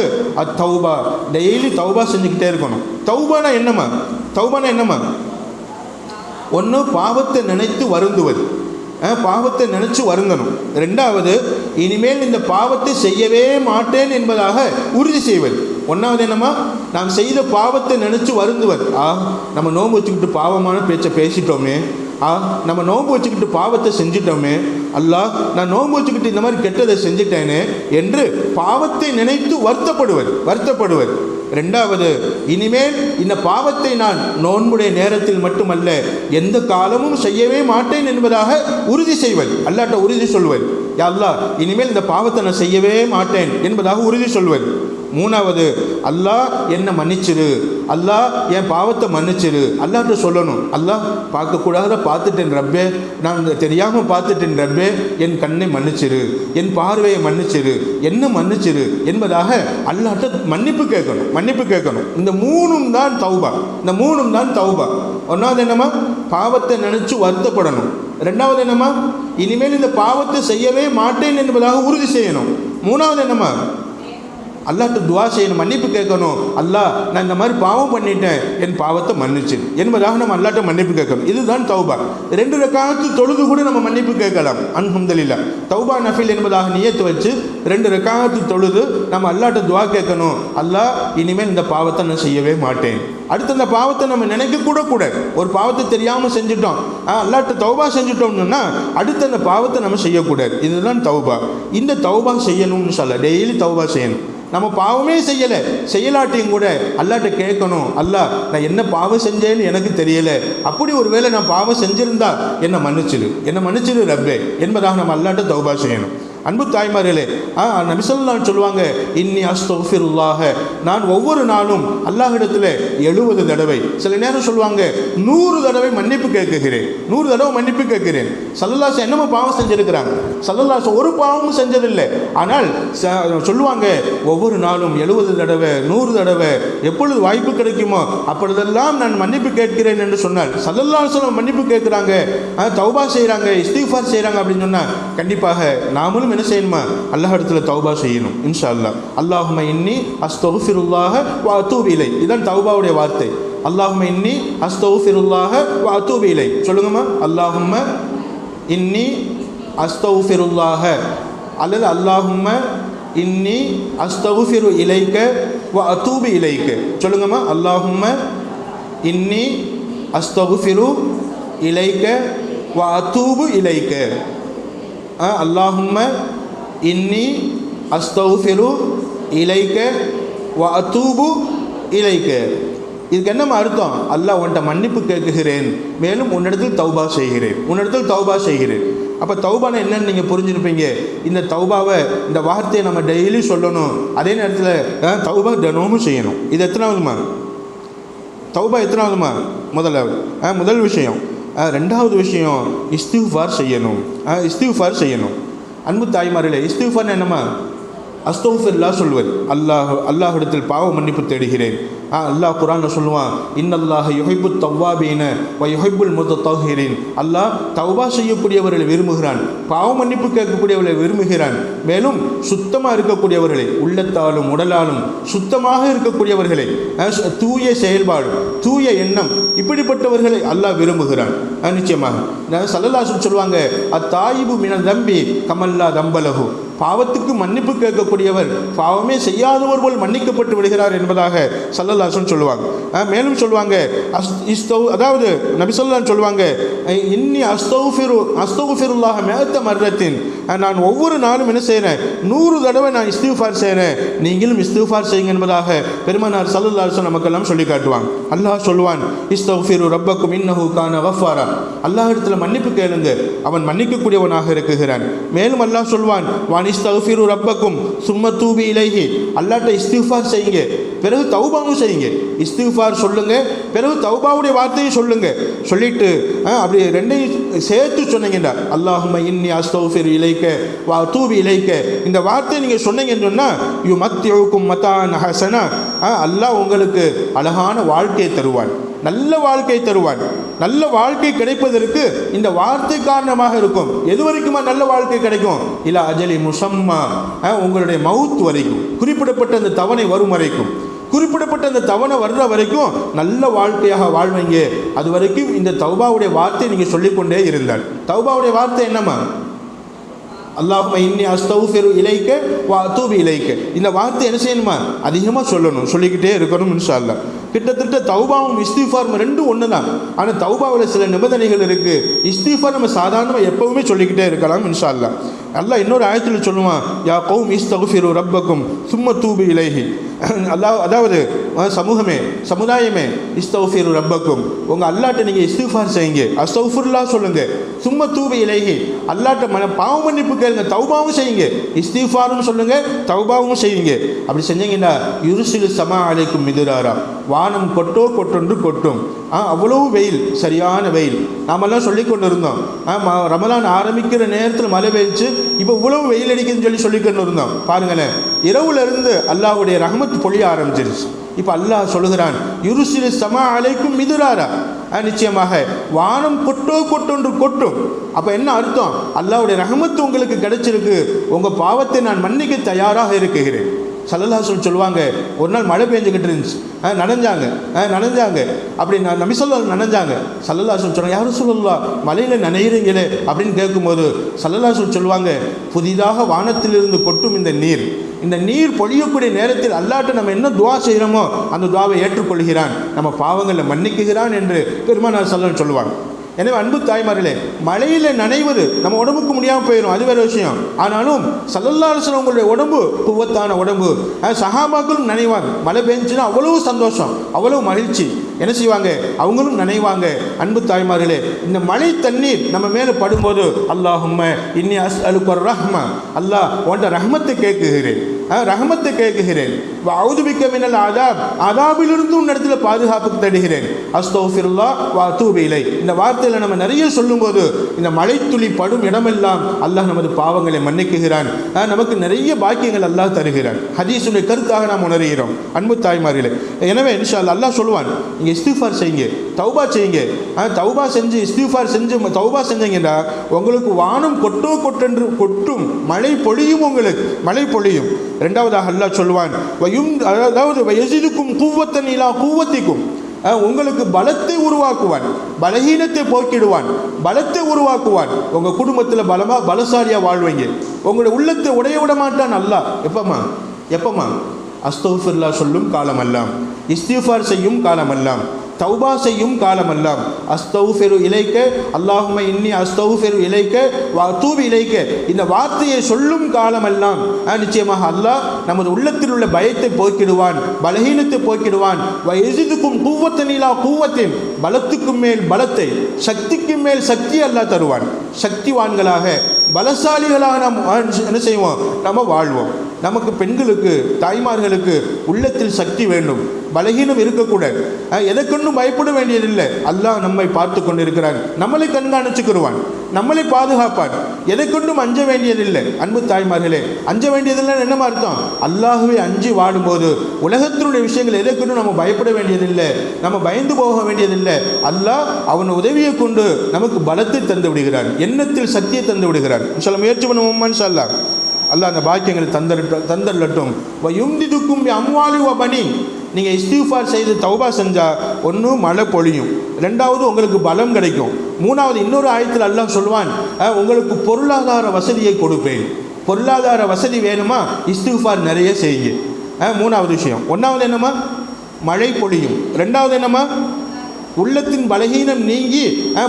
தௌபா, டெய்லி தௌபா செஞ்சுக்கிட்டே இருக்கணும். தௌபானா என்னம்மா? தௌபானா என்னம்மா? ஒன்று, பாவத்தை நினைத்து வருந்துவது, பாவத்தை நினைச்சு வருந்தணும். ரெண்டாவது, இனிமேல் இந்த பாவத்தை செய்யவே மாட்டேன் என்பதாக உறுதி செய்வது. ஒன்றாவது என்னம்மா? நாம் செய்த பாவத்தை நினைச்சு வருந்துவது. நம்ம நோன்பு வச்சுக்கிட்டு பாவமான பேச்சை பேசிட்டோமே, நம்ம நோன்பு வச்சுக்கிட்டு பாவத்தை செஞ்சிட்டோமே, அல்லாஹ் நான் நோன்பு வச்சுக்கிட்டு இந்த மாதிரி கெட்டதை செஞ்சிட்டேனே என்று பாவத்தை நினைத்து வருத்தப்படுவது. ரெண்டாவது, இனிமேல் இந்த பாவத்தை நான் நோன்புடைய நேரத்தில் மட்டுமல்ல எந்த காலமும் செய்யவே மாட்டேன் என்பதாக உறுதி செய்வது, அல்லாஹ்ட்ட உறுதி சொல்வது. யா அல்லாஹ், இனிமேல் இந்த பாவத்தை நான் செய்யவே மாட்டேன் என்பதாக உறுதி சொல்வது. மூணாவது, அல்லாஹ் என்னை மன்னிச்சிரு, அல்லாஹ் என் பாவத்தை மன்னிச்சிரு, அல்லாஹ்ட்ட சொல்லணும். அல்லாஹ் பார்க்கக்கூடாத பார்த்துட்டேன் ரப்பே, நான் தெரியாமல் பார்த்துட்டேன் ரப்பே, என் கண்ணை மன்னிச்சிரு, என் பார்வையை மன்னிச்சிரு, என்ன மன்னிச்சிரு என்பதாக அல்லாஹ்ட்ட மன்னிப்பு கேட்கணும். இந்த மூணும் தான் தௌபா. ஒன்றாவது என்னம்மா? பாவத்தை நினைச்சு வருத்தப்படணும். ரெண்டாவது என்னம்மா? இனிமேல் இந்த பாவத்தை செய்யவே மாட்டேன் என்பதாக உறுதி செய்யணும். மூணாவது என்னம்மா? அல்லாஹ்ட்ட துவா செய்யணும், மன்னிப்பு கேட்கணும். அல்லாஹ், நான் இந்த மாதிரி பாவம் பண்ணிட்டேன், என் பாவத்தை மன்னிச்சு என்பதாக நம்ம அல்லாஹ்ட்ட மன்னிப்பு கேட்கணும். இதுதான் தௌபா. 2 ரக்காத்து தொழுது கூட நம்ம மன்னிப்பு கேட்கலாம். அல்ஹம்துலில்லாஹ். தௌபா நஃபில் என்பதாக நியத்து வச்சு 2 ரக்காத்து தொழுது நம்ம அல்லாஹ்ட்ட துவா கேட்கணும். அல்லாஹ், இனிமேல் இந்த பாவத்தை நான் செய்யவே மாட்டேன். அடுத்து அந்த பாவத்தை நம்ம நினைக்க கூட ஒரு பாவத்தை தெரியாமல் செஞ்சுட்டோம், அல்லாஹ்ட்ட தௌபா செஞ்சுட்டோம்னா அடுத்து அந்த பாவத்தை நம்ம செய்யக்கூடாது. இதுதான் தௌபா. இந்த தௌபா செய்யணும்னு சொல்ல டெய்லி தௌபா செய்யணும். நம்ம பாவமே செய்யலாட்டியும் கூட அல்லாஹ்ட்ட கேட்கணும், அல்லாஹ் நான் என்ன பாவம் செஞ்சேன்னு எனக்கு தெரியலை, அப்படி ஒரு வேளை நான் பாவம் செஞ்சிருந்தா என்னை மன்னிச்சிரு ரப்பே என்பதாக நம்ம அல்லாஹ்ட்ட தௌபா செய்யணும். அன்பு தாய்மார்களே, நபி ஸல்லல்லாஹு அலைஹி வஸல்லம், இன்னி அஸ்தக்ஃபிருல்லாஹ, நான் ஒவ்வொரு நாளும் அல்லாஹ்விடத்தில் 70 தடவை, சில நேரம் சொல்லுவாங்க 100 தடவை மன்னிப்பு கேட்கிறேன். ஸல்லல்லாஹு அலைஹி என்னமோ பாவம் செஞ்சிருக்கிறாங்க. ஸல்லல்லாஹு அலைஹி ஒரு பாவமும் செஞ்சதில்லை. ஆனால் சொல்லுவாங்க ஒவ்வொரு நாளும் 70 தடவை 100 தடவை எப்பொழுது வாய்ப்பு கிடைக்குமோ அப்பொழுதெல்லாம் நான் மன்னிப்பு கேட்கிறேன் என்று சொன்னால், ஸல்லல்லாஹு அலைஹி வஸல்லம் மன்னிப்பு கேட்குறாங்க, தௌபா செய்கிறாங்க, இஸ்திக்ஃபார் செய்கிறாங்க அப்படின்னு சொன்னால் கண்டிப்பாக நாமளும் என்ன செய்யணுமா? அல்லாஹ் இடத்துல தௌபா செய்யணும் இன்ஷா அல்லாஹ். அல்லாஹும்ம இன்னி அஸ்தக்ஃபிருல்லாஹ வ அத்தூபு இலை, இதுதான் தௌபாவுடைய வார்த்தை. அல்லாஹும்ம இன்னி அஸ்தக்ஃபிருல்லாஹ வ அத்தூபு இலை. சொல்லுங்கம்மா, அல்லாஹும்ம இன்னி அஸ்தக்ஃபிருல்லாஹ, அல்லது அல்லாஹும்ம இன்னி அஸ்தக்ஃபிரு இலைக்க வ அத்தூபு இலைக்க. சொல்லுங்கம்மா, அல்லாஹும்ம இன்னி அஸ்தக்ஃபிரு இலைக்க வ அதூபு இலைக்க. அல்லாஹும்ம இன்னி அஸ்தௌஃபிரு இலைக்க வ அதூபு இலைக்க. இதுக்கு என்னம்மா அர்த்தம்? அல்லாஹ் உன்கிட்ட மன்னிப்பு கேட்குகிறேன், மேலும் உன்னிடத்தில் தௌபா செய்கிறேன், உன்னிடத்தில் தௌபா செய்கிறேன். அப்போ தௌபானா என்னன்னு நீங்கள் புரிஞ்சுருப்பீங்க. இந்த தௌபாவை, இந்த வார்த்தையை நம்ம டெய்லி சொல்லணும். அதே நேரத்தில் தௌபா தினமும் செய்யணும். இது எத்தனாவதுமா? தௌபா எத்தனாவதுமா? முதல் விஷயம். ரெண்டாவது விஷயம் இஸ்திஃபார் செய்யணும். இஸ்திஃபார் செய்யணும். அன்பு தாய்மார்களே, இஸ்திஃபார் என்னம்மா? அஸ்தௌஃபிருல்லாஹ் சொல்வது. அல்லாஹ்விடத்தில் பாவ மன்னிப்பு தேடுகிறேன். அல்லாஹ் குர்ஆனில் சொல்லுவான், இன்னல்லாஹ யுஹிப்புத் தவ்வாபீன வ யுஹிப்புல் முத்தத்தஹிரீன். அல்லாஹ் தௌபா செய்யக்கூடியவர்களை விரும்புகிறான், பாவ மன்னிப்பு கேட்கக்கூடியவர்களை விரும்புகிறான், மேலும் சுத்தமாக இருக்கக்கூடியவர்களை, உள்ளத்தாலும் உடலாலும் சுத்தமாக இருக்கக்கூடியவர்களை, தூய செயல்பாடு, தூய எண்ணம், இப்படிப்பட்டவர்களை அல்லாஹ் விரும்புகிறான். நிச்சயமாக ஸல்லல்லாஹு அலைஹி சொல்லுவாங்க, அத்தாயிபு மினல் தம்பி கமல்லா தம்பலஹு. பாவத்துக்கு மன்னிப்பு கேட்கக்கூடியவர் பாவமே செய்யாதவர் போல் மன்னிக்கப்பட்டு விடுகிறார் என்பதாக ஸல்லல்லாஹு அலைஹி வஸல்லம் சொல்லுவாங்க. மேலும் சொல்லுவாங்க, அதாவது நபி ஸல்லல்லாஹு அலைஹி சொல்லுவாங்க, இன்னி அஸ்தௌஃபிருல்லாஹ மிஅத்த மர்ரத்தின். நான் ஒவ்வொரு நாளும் என்ன செய்கிறேன்? 100 தடவை நான் இஸ்திஃபார் செய்கிறேன், நீங்களும் இஸ்திஃபார் செய்யுங்க என்பதாக பெருமானார் ஸல்லல்லாஹு அலைஹி வஸல்லம் நமக்கெல்லாம் சொல்லி காட்டுவாங்க. அல்லாஹ் சொல்லுவான், இஸ்தஃபிரு ரப்பக்கும் இன்னஹு கான கஃபாரா. அல்லாஹ்விடத்தில் மன்னிப்பு கேளுங்க, அவன் மன்னிக்கக்கூடியவனாக இருக்குகிறான். மேலும் அல்லாஹ் சொல்வான், வான் இஸ்தஃபிரு ரப்பக்கும் சும்ம தூபி இலைஹி. அல்லாஹ்ட்ட இஸ்திஃபார் செய்யுங்க, பிறகு தௌபாவும் செய்யுங்க. இஸ்திஃபார் சொல்லுங்க, பிறகு தௌபாவுடைய வார்த்தையை சொல்லுங்க. சொல்லிட்டு அப்படி ரெண்டையும் சேர்த்து சொன்னீங்கடா, அல்லாஹும்ம இன்னி அஸ்தஃபிரு இலைக்க வ அதூபு இலைக்க. இந்த வார்த்தையை நீங்கள் சொன்னீங்கன்னு சொன்னால், யு மத்தியுக்கும் மத்தான் ஹஸனா. அல்லாஹ் உங்களுக்கு அழகான வாழ்க்கையை தருவான், நல்ல வாழ்க்கை தருவான். நல்ல வாழ்க்கை கிடைப்பதற்கு இந்த வார்த்தை காரணமாக இருக்கும். எது வரைக்குமா நல்ல வாழ்க்கை கிடைக்கும்? இல்ல அஜலி முசம்மா, உங்களுடைய மவுத் வரைக்கும், குறிப்பிடப்பட்ட அந்த தவணை வரும் வரைக்கும், குறிப்பிடப்பட்ட அந்த தவணை வர்ற வரைக்கும் நல்ல வாழ்க்கையாக வாழ்வீங்க. அது வரைக்கும் இந்த தௌபாவுடைய வார்த்தை நீங்கள் சொல்லிக்கொண்டே இருந்தால். தௌபாவுடைய வார்த்தை என்னம்மா? அல்லாஹும்ம இன்னி அஸ்தஃபிரு இலைக்க வ அதூபு இலைக்க. இந்த வார்த்தை என்ன செய்யணுமா? அதிகமாக சொல்லணும், சொல்லிக்கிட்டே இருக்கணும் இன்ஷா அல்லாஹ். கிட்டத்தட்ட தௌபாவும் இஸ்திஃபாரும் ரெண்டும் ஒன்று தான். ஆனால் தௌபாவில் சில நிபந்தனைகள் இருக்குது. இஸ்திஃபார் நம்ம சாதாரணமாக எப்பவுமே சொல்லிக்கிட்டே இருக்கலாம் இன்ஷா அல்லாஹ். அல்லாஹ் இன்னொரு ஆயத்தில் சொல்லுவான், யா கௌம் இஸ்தஃபிரு ரப்பக்கும் சும்ம தூபு இலைஹி. அதாவது சமூகமே, சமுதாயமே, இஸ்தஃபிரு ரப்பக்கும், உங்கள் அல்லாட்ட நீங்கள் இஸ்திஃபார் செய்யுங்க, அஸ்தஃபிருல்லாஹ் சொல்லுங்க, சும்ம தூபு இலைஹி, அல்லாட்ட பாவ மன்னிப்பு கேளுங்க, தௌபாவும் செய்யுங்க, இஸ்திஃபாரும் சொல்லுங்க, தௌபாவும் செய்யுங்க. அப்படி செஞ்சீங்கன்னா யுர்சிலு ஸமா அலைக்கும் மிதுராரா, வானம் கொட்டொன்று கொட்டும். அவ்வளவு வெயில், சரியான வெயில். நாமெல்லாம் சொல்லி கொண்டு இருந்தோம், ரமலான் ஆரம்பிக்கிற நேரத்தில் மழை பெய்ச்சு, இப்போ இவ்வளவு வெயில் அடிக்குதுன்னு சொல்லி கொண்டு இருந்தோம். பாருங்களேன், இரவுல இருந்து அல்லாஹ்வுடைய ரஹ்மத் பொழிய ஆரம்பிச்சிருச்சு. இப்போ அல்லாஹ் சொல்லுகிறான், யுர்சிலு ஸமா அலைக்கும் மிதுராரா. நிச்சயமாக வானம் கொட்டொன்று கொட்டும். அப்போ என்ன அர்த்தம்? அல்லாஹ்வுடைய ரஹ்மத் உங்களுக்கு கிடைச்சிருக்கு, உங்கள் பாவத்தை நான் மன்னிக்க தயாராக இருக்கிறேன். ஸல்லல்லாஹு அலைஹி சொல்லுவாங்க, ஒரு நாள் மழை பெஞ்சுக்கிட்டு இருந்துச்சு, நனைஞ்சாங்க. அப்படி நபி ஸல்லல்லாஹு நனைஞ்சாங்க. ஸல்லல்லாஹு அலைஹி சொன்னாங்க, யாரும் சொல்லலாம் மலையில் நனைகிறீங்களே அப்படின்னு கேட்கும்போது ஸல்லல்லாஹு அலைஹி சொல்லுவாங்க, புதிதாக வானத்திலிருந்து கொட்டும் இந்த நீர் பொழியக்கூடிய நேரத்தில் அல்லாஹ்ட்ட நம்ம என்ன துவா செய்கிறோமோ அந்த துவாவை ஏற்றுக்கொள்கிறான், நம்ம பாவங்களை மன்னிக்குகிறான் என்று பெருமானார் ஸல்லல்லாஹு அலைஹி சொல்லுவாங்க. எனவே அன்பு தாய்மார்களே, மழையில் நனைவது நம்ம உடம்புக்கு முடியாமல் போயிடும், அது வேறு விஷயம். ஆனாலும் ஸல்லல்லாஹு அலைஹி வஸல்லம் உங்களுடைய உடம்பு குவத்தான உடம்பு, சஹாபாக்களும் நனைவாங்க. மழை பெஞ்சுன்னா அவ்வளவு சந்தோஷம், அவ்வளவு மகிழ்ச்சி. என்ன செய்வாங்க? அவங்களும் நனைவாங்க. அன்பு தாய்மார்களே, இந்த மழை தண்ணீர் நம்ம மேலே படும்போது, அல்லாஹும்ம இன்னி அஸ்அலுக ரஹ்மா, அல்லாஹ் உன்ட ரஹ்மத்தை கேட்குகிறேன், ரஹ்மத்தை கேட்குகிறேன். வஅஊது பிக்க மினல் அதாபிலிருந்து உன்னிடத்துல பாதுகாப்பு தேடுகிறேன். அஸ்தஃபிருல்லாஹ் வ அதூபு இலை. இந்த வார்த்தையில் நம்ம நிறைய சொல்லும்போது இந்த மழை துளி படும் இடமெல்லாம் அல்லாஹ் நமது பாவங்களை மன்னிக்குகிறான், நமக்கு நிறைய பாக்கியங்கள் அல்லாஹ் தருகிறான். ஹதீஸுடைய கருத்தாக நாம் உணர்கிறோம் அன்பு தாய்மார்களே. எனவே இன்ஷா அல்லாஹ் அல்லாஹ் சொல்லுவான், நீங்கள் இஸ்திஃபார் செய்யுங்க, தௌபா செய்யுங்க. தௌபா செஞ்சு இஸ்திஃபார் செஞ்சு தௌபா செஞ்சீங்கன்னா உங்களுக்கு வானம் கொட்டொன்று கொட்டும், மழை பொழியும், உங்களுக்கு மழை பொழியும். ரெண்டாவதாக அல்லாஹ் சொல்லுவான், அதாவது வயசிதுக்கும் குவத்தன் இலா குவத்திக்கும், உங்களுக்கு பலத்தை உருவாக்குவான், பலஹீனத்தை போக்கிடுவான், பலத்தை உருவாக்குவான். உங்கள் குடும்பத்தில் பலசாலியாக வாழ்வீங்க, உங்களுடைய உள்ளத்தை உடைய விட மாட்டான் அல்லாஹ். எப்பமா அஸ்தஃபிருல்லாஹ் சொல்லும் காலமெல்லாம், இஸ்திஃபார் செய்யும் காலமெல்லாம், தௌபா செய்யும் காலமெல்லாம் அஸ்தௌஃபிரு இலைக்க அல்லாஹும்ம இன்னி அஸ்தௌஃபிரு இலைக்க வஅதூபு இலைக்க இந்த வார்த்தையை சொல்லும் காலமெல்லாம் நிச்சயமாக அல்லாஹ் நமது உள்ளத்தில் உள்ள பயத்தை போக்கிடுவான், பலகீனத்தை போக்கிடுவான். வயசிதுக்கும் குவத்தன் இலா குவத்தின் பலத்துக்கும் மேல் பலத்தை, சக்திக்கு மேல் சக்தி அல்லாஹ் தருவான். சக்திவான்களாக பலசாலிகளாக நாம் என்ன செய்வோம், நம்ம வாழ்வோம். நமக்கு பெண்களுக்கு தாய்மார்களுக்கு உள்ளத்தில் சக்தி வேண்டும், பலகீனம் இருக்கக்கூடாது. எதற்கொண்டும் பயப்பட வேண்டியதில்லை. அல்லாஹ் நம்மை பார்த்து கொண்டிருக்கிறான், நம்மளை கண்காணிச்சுக்கிடுவான், நம்மளை பாதுகாப்பான். எதற்கொண்டும் அஞ்ச வேண்டியதில்லை. அன்பு தாய்மார்களே, அஞ்ச வேண்டியதில்லை என்னமா அர்த்தம்? அல்லாஹுவை அஞ்சி வாடும்போது உலகத்தினுடைய விஷயங்கள் எதற்கொண்டும் நம்ம பயப்பட வேண்டியதில்லை, நம்ம பயந்து போக வேண்டியதில்லை. அல்லாஹ் அவன் உதவியை கொண்டு நமக்கு பலத்தை தந்து விடுகிறான், எண்ணத்தில் சக்தியை தந்து விடுகிறான். சில முயற்சி பண்ணுவோம் இன்ஷா அல்லாஹ் அந்த பாக்கியங்களை தந்தரட்டும். வயும்திதுக்கும் அம்வாலி வ பனீன். நீங்கள் இஸ்திஃபார் செய்து தௌபா செஞ்சால் ஒன்று மழை பொழியும், ரெண்டாவது உங்களுக்கு பலம் கிடைக்கும், மூணாவது இன்னொரு ஆயத்தில் அல்லாஹ் சொல்வான் உங்களுக்கு பொருளாதார வசதியை கொடுப்பேன். பொருளாதார வசதி வேணுமா, இஸ்திஃபார் நிறைய செய்யுங்க. மூணாவது விஷயம். ஒன்றாவது என்னம்மா, மழை பொழியும். ரெண்டாவது என்னம்மா, உள்ளத்தின் பலகீனம் நீங்கி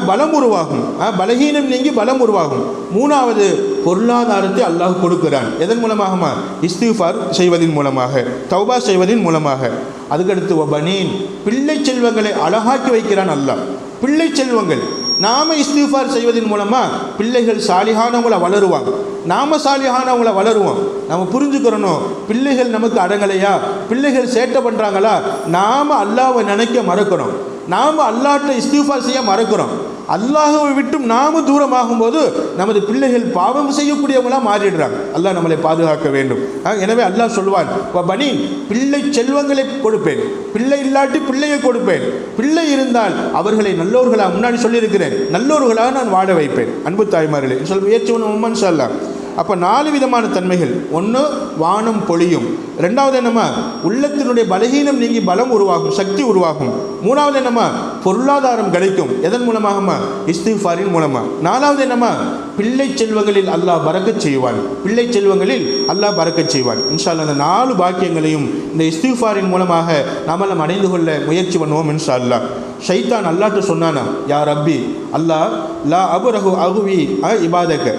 பலம் உருவாகும், பலகீனம் நீங்கி பலம் உருவாகும். மூணாவது பொருளாதாரத்தை அல்லாஹ் கொடுக்கிறான். எதன் மூலமாகமா, இஸ்திஃபார் செய்வதின் மூலமாக, தௌபா செய்வதின் மூலமாக. அதுக்கடுத்து வபனீன், பிள்ளை செல்வங்களை அழகாக்கி வைக்கிறான் அல்லாஹ். பிள்ளை செல்வங்கள் நாம இஸ்திஃபார் செய்வதன் மூலமாக பிள்ளைகள் சாலிஹானவங்களை வளருவாங்க, நாம சாலிஹானவங்களை வளருவோம். நம்ம புரிஞ்சுக்கிறணும், பிள்ளைகள் நமக்கு அடங்கலையா, பிள்ளைகள் சேட்டை பண்ணுறாங்களா, நாம் அல்லாஹ்வை நினைக்க மறக்கிறோம், நாம் அல்லாஹ்ட்ட இஸ்திஃபார் செய்ய மறக்கிறோம். அல்லாஹ்வை விட்டும் நாம தூரமாகும் போது நமது பிள்ளைகள் பாவம் செய்யக்கூடியவங்களாக மாறிடுறாங்க. அல்லாஹ் நம்மளை பாதுகாக்க வேண்டும். எனவே அல்லாஹ் சொல்வான், பனீன், பிள்ளை செல்வங்களை கொடுப்பேன், பிள்ளை இல்லாட்டி பிள்ளையை கொடுப்பேன், பிள்ளை இருந்தால் அவர்களை நல்லோர்களாக, முன்னாடி சொல்லியிருக்கிறேன், நல்லோர்களாக நான் வாழ வைப்பேன். அன்பு தாய்மார்களே, சொல்ல முயற்சி ஒன்று சொல்லலாம். அப்போ 4 விதமான தன்மைகள். ஒன்று வானம் பொழியும், ரெண்டாவது என்னம்மா, உள்ளத்தினுடைய பலகீனம் நீங்கி பலம் உருவாகும், சக்தி உருவாகும். மூணாவது என்னம்மா, பொருளாதாரம் கிடைக்கும். எதன் மூலமாகம்மா, இஸ்திஃபாரின் மூலமாக. நாலாவது என்னம்மா, பிள்ளை செல்வங்களில் அல்லாஹ் பரக்கச் செய்வான், பிள்ளை செல்வங்களில் அல்லாஹ் பரக்கச் செய்வான். இன்ஷா அல்லாஹ் அந்த 4 பாக்கியங்களையும் இந்த இஸ்திஃபாரின் மூலமாக நாம் அடைந்து கொள்ள முயற்சி பண்ணுவோம் இன்ஷா அல்லாஹ். ஷைத்தான் அல்லாஹ்ட்ட சொன்னானா, யா ரப்பி, அல்லாஹ் லா அபுரஹு அகுவி இபாதக்க,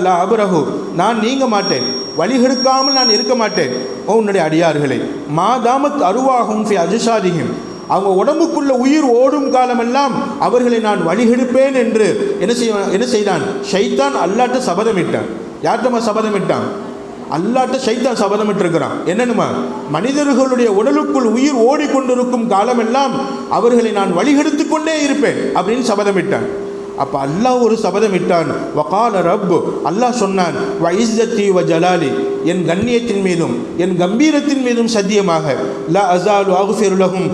லா அபுரஹு, நான் நீங்க மாட்டேன், வழிகெடுக்காமல் நான் இருக்க மாட்டேன் உன்னுடைய அடியார்களை. மாதாமத் அருவாகும் ஃபி அஜ்சாதிஹிம், அவங்க உடம்புக்குள்ள உயிர் ஓடும் காலமெல்லாம் அவர்களை நான் வழிகெடுப்பேன் என்று என்ன செய்தான்? ஷைத்தான் அல்லாஹ்ட்ட சபதமிட்டான். யார்கிட்டமா சபதமிட்டான்? அல்லாஹ்ட்ட ஷைத்தான் சபதமிட்டிருக்கிறான். என்னென்னுமா, மனிதர்களுடைய உடலுக்குள் உயிர் ஓடிக்கொண்டிருக்கும் காலமெல்லாம் அவர்களை நான் வழிகெடுத்து கொண்டே இருப்பேன் அப்படின்னு சபதமிட்டான். அப்போ அல்லாஹ் ஒரு சபதமிட்டான். வகால ரப், அல்லாஹ் சொன்னான், வ இஸ்ஸத்தி வ ஜலாலி, என் கண்ணியத்தின் மீதும் என் கம்பீரத்தின் மீதும் சத்தியமாக, லா அஸாலு அக்ஃபிரு லஹும்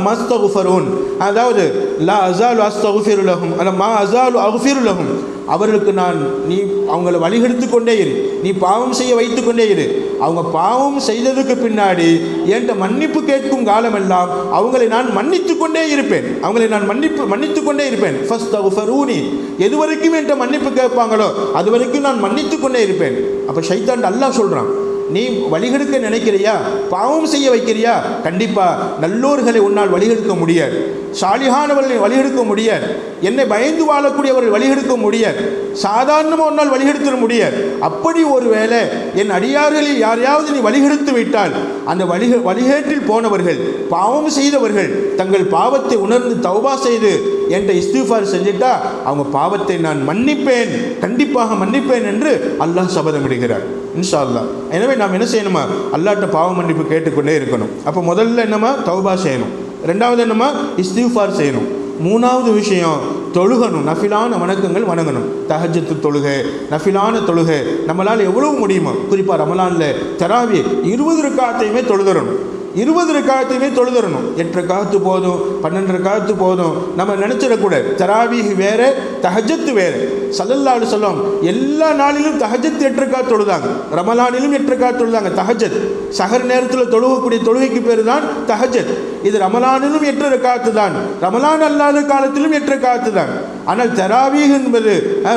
மஸ்தக்ஃபரூன், அதாவது லா அஸாலு அஸ்தக்ஃபிரு லஹும் அல்ல மா அஸாலு அக்ஃபிரு லஹும், அவர்களுக்கு நான் நீ அவங்களை வழிகெடுத்து கொண்டே இரு, நீ பாவம் செய்ய வைத்து கொண்டே இரு, அவங்க பாவம் செய்ததுக்கு பின்னாடி என்கிட்ட மன்னிப்பு கேட்கும் காலமெல்லாம் அவங்களை நான் மன்னித்து கொண்டே இருப்பேன், அவங்களை நான் மன்னித்து கொண்டே இருப்பேன். ஃபஸ்தக்ஃபரூனி, எது வரைக்கும் என்கிட்ட மன்னிப்பு கேட்பாங்களோ அது வரைக்கும் நான் மன்னித்து கொண்டே இருப்பேன். அப்போ ஷைத்தான் அல்லாஹ் சொல்கிறான், நீ வழிகெடுக்க நினைக்கிறியா, பாவம் செய்ய வைக்கிறியா, கண்டிப்பாக நல்லோர்களை உன்னால் வழிகெடுக்க முடியாது, சாலிஹானவர்களை வழிகெடுக்க முடியாது, என்னை பயந்து வாழக்கூடியவர்கள் வழிகெடுக்க முடியாது, சாதாரணமாக உன்னால் வழிகெடுத்துட முடியாது. அப்படி ஒரு வேளை என் அடியார்களில் யாரையாவது நீ வழிகெடுத்து விட்டால் அந்த வழிகேட்டில் போனவர்கள், பாவம் செய்தவர்கள் தங்கள் பாவத்தை உணர்ந்து தௌபா செய்து என்கிட்ட இஸ்திஃபார் செஞ்சுட்டா அவங்க பாவத்தை நான் மன்னிப்பேன், கண்டிப்பாக மன்னிப்பேன் என்று அல்லாஹ் சபதமிடுகிறார் இன்ஷா அல்லாஹ். எனவே நாம் என்ன செய்யணுமா, அல்லாஹ்ட்ட பாவ மன்னிப்பு கேட்டுக்கொண்டே இருக்கணும். அப்போ முதல்ல என்னமா, தௌபா செய்யணும். ரெண்டாவது என்னமா, இஸ்திஃபார் செய்யணும். மூணாவது விஷயம், தொழுகணும், நஃபிலான வணக்கங்கள் வணங்கணும். தஹஜ்ஜுத் தொழுகை, நஃபிலான தொழுகை நம்மளால் எவ்வளவு முடியுமோ, குறிப்பாக ரமலானில் தராவி 20 ரக்காத்தையுமே தொழுதரணும், 20 ரக்காத்தையுமே தொழுதரணும். 8 ரக்காத்து போதும், 12 ரக்காத்து போதும் நம்ம நினச்சிடக்கூடாது. தராவீஹ் வேறு, தஹஜ்ஜத் வேறு. ஸல்லல்லாஹு அலைஹி வஸல்லம் எல்லா நாளிலும் தஹஜ்ஜத் 8 ரக்காத் தொழுதாங்க, ரமலானிலும் 8 ரக்காத் தொழுதாங்க. தஹஜ்ஜத் சஹர் நேரத்தில் தொழுகக்கூடிய தொழுகைக்கு பேர் தான் தஹஜ்ஜத். இது ரமலானிலும் 8 ரக்காத்து தான், ரமலான் அல்லாத காலத்திலும் 8 ரக்காத்து தான். ஆனால் தராவீஹ் என்பது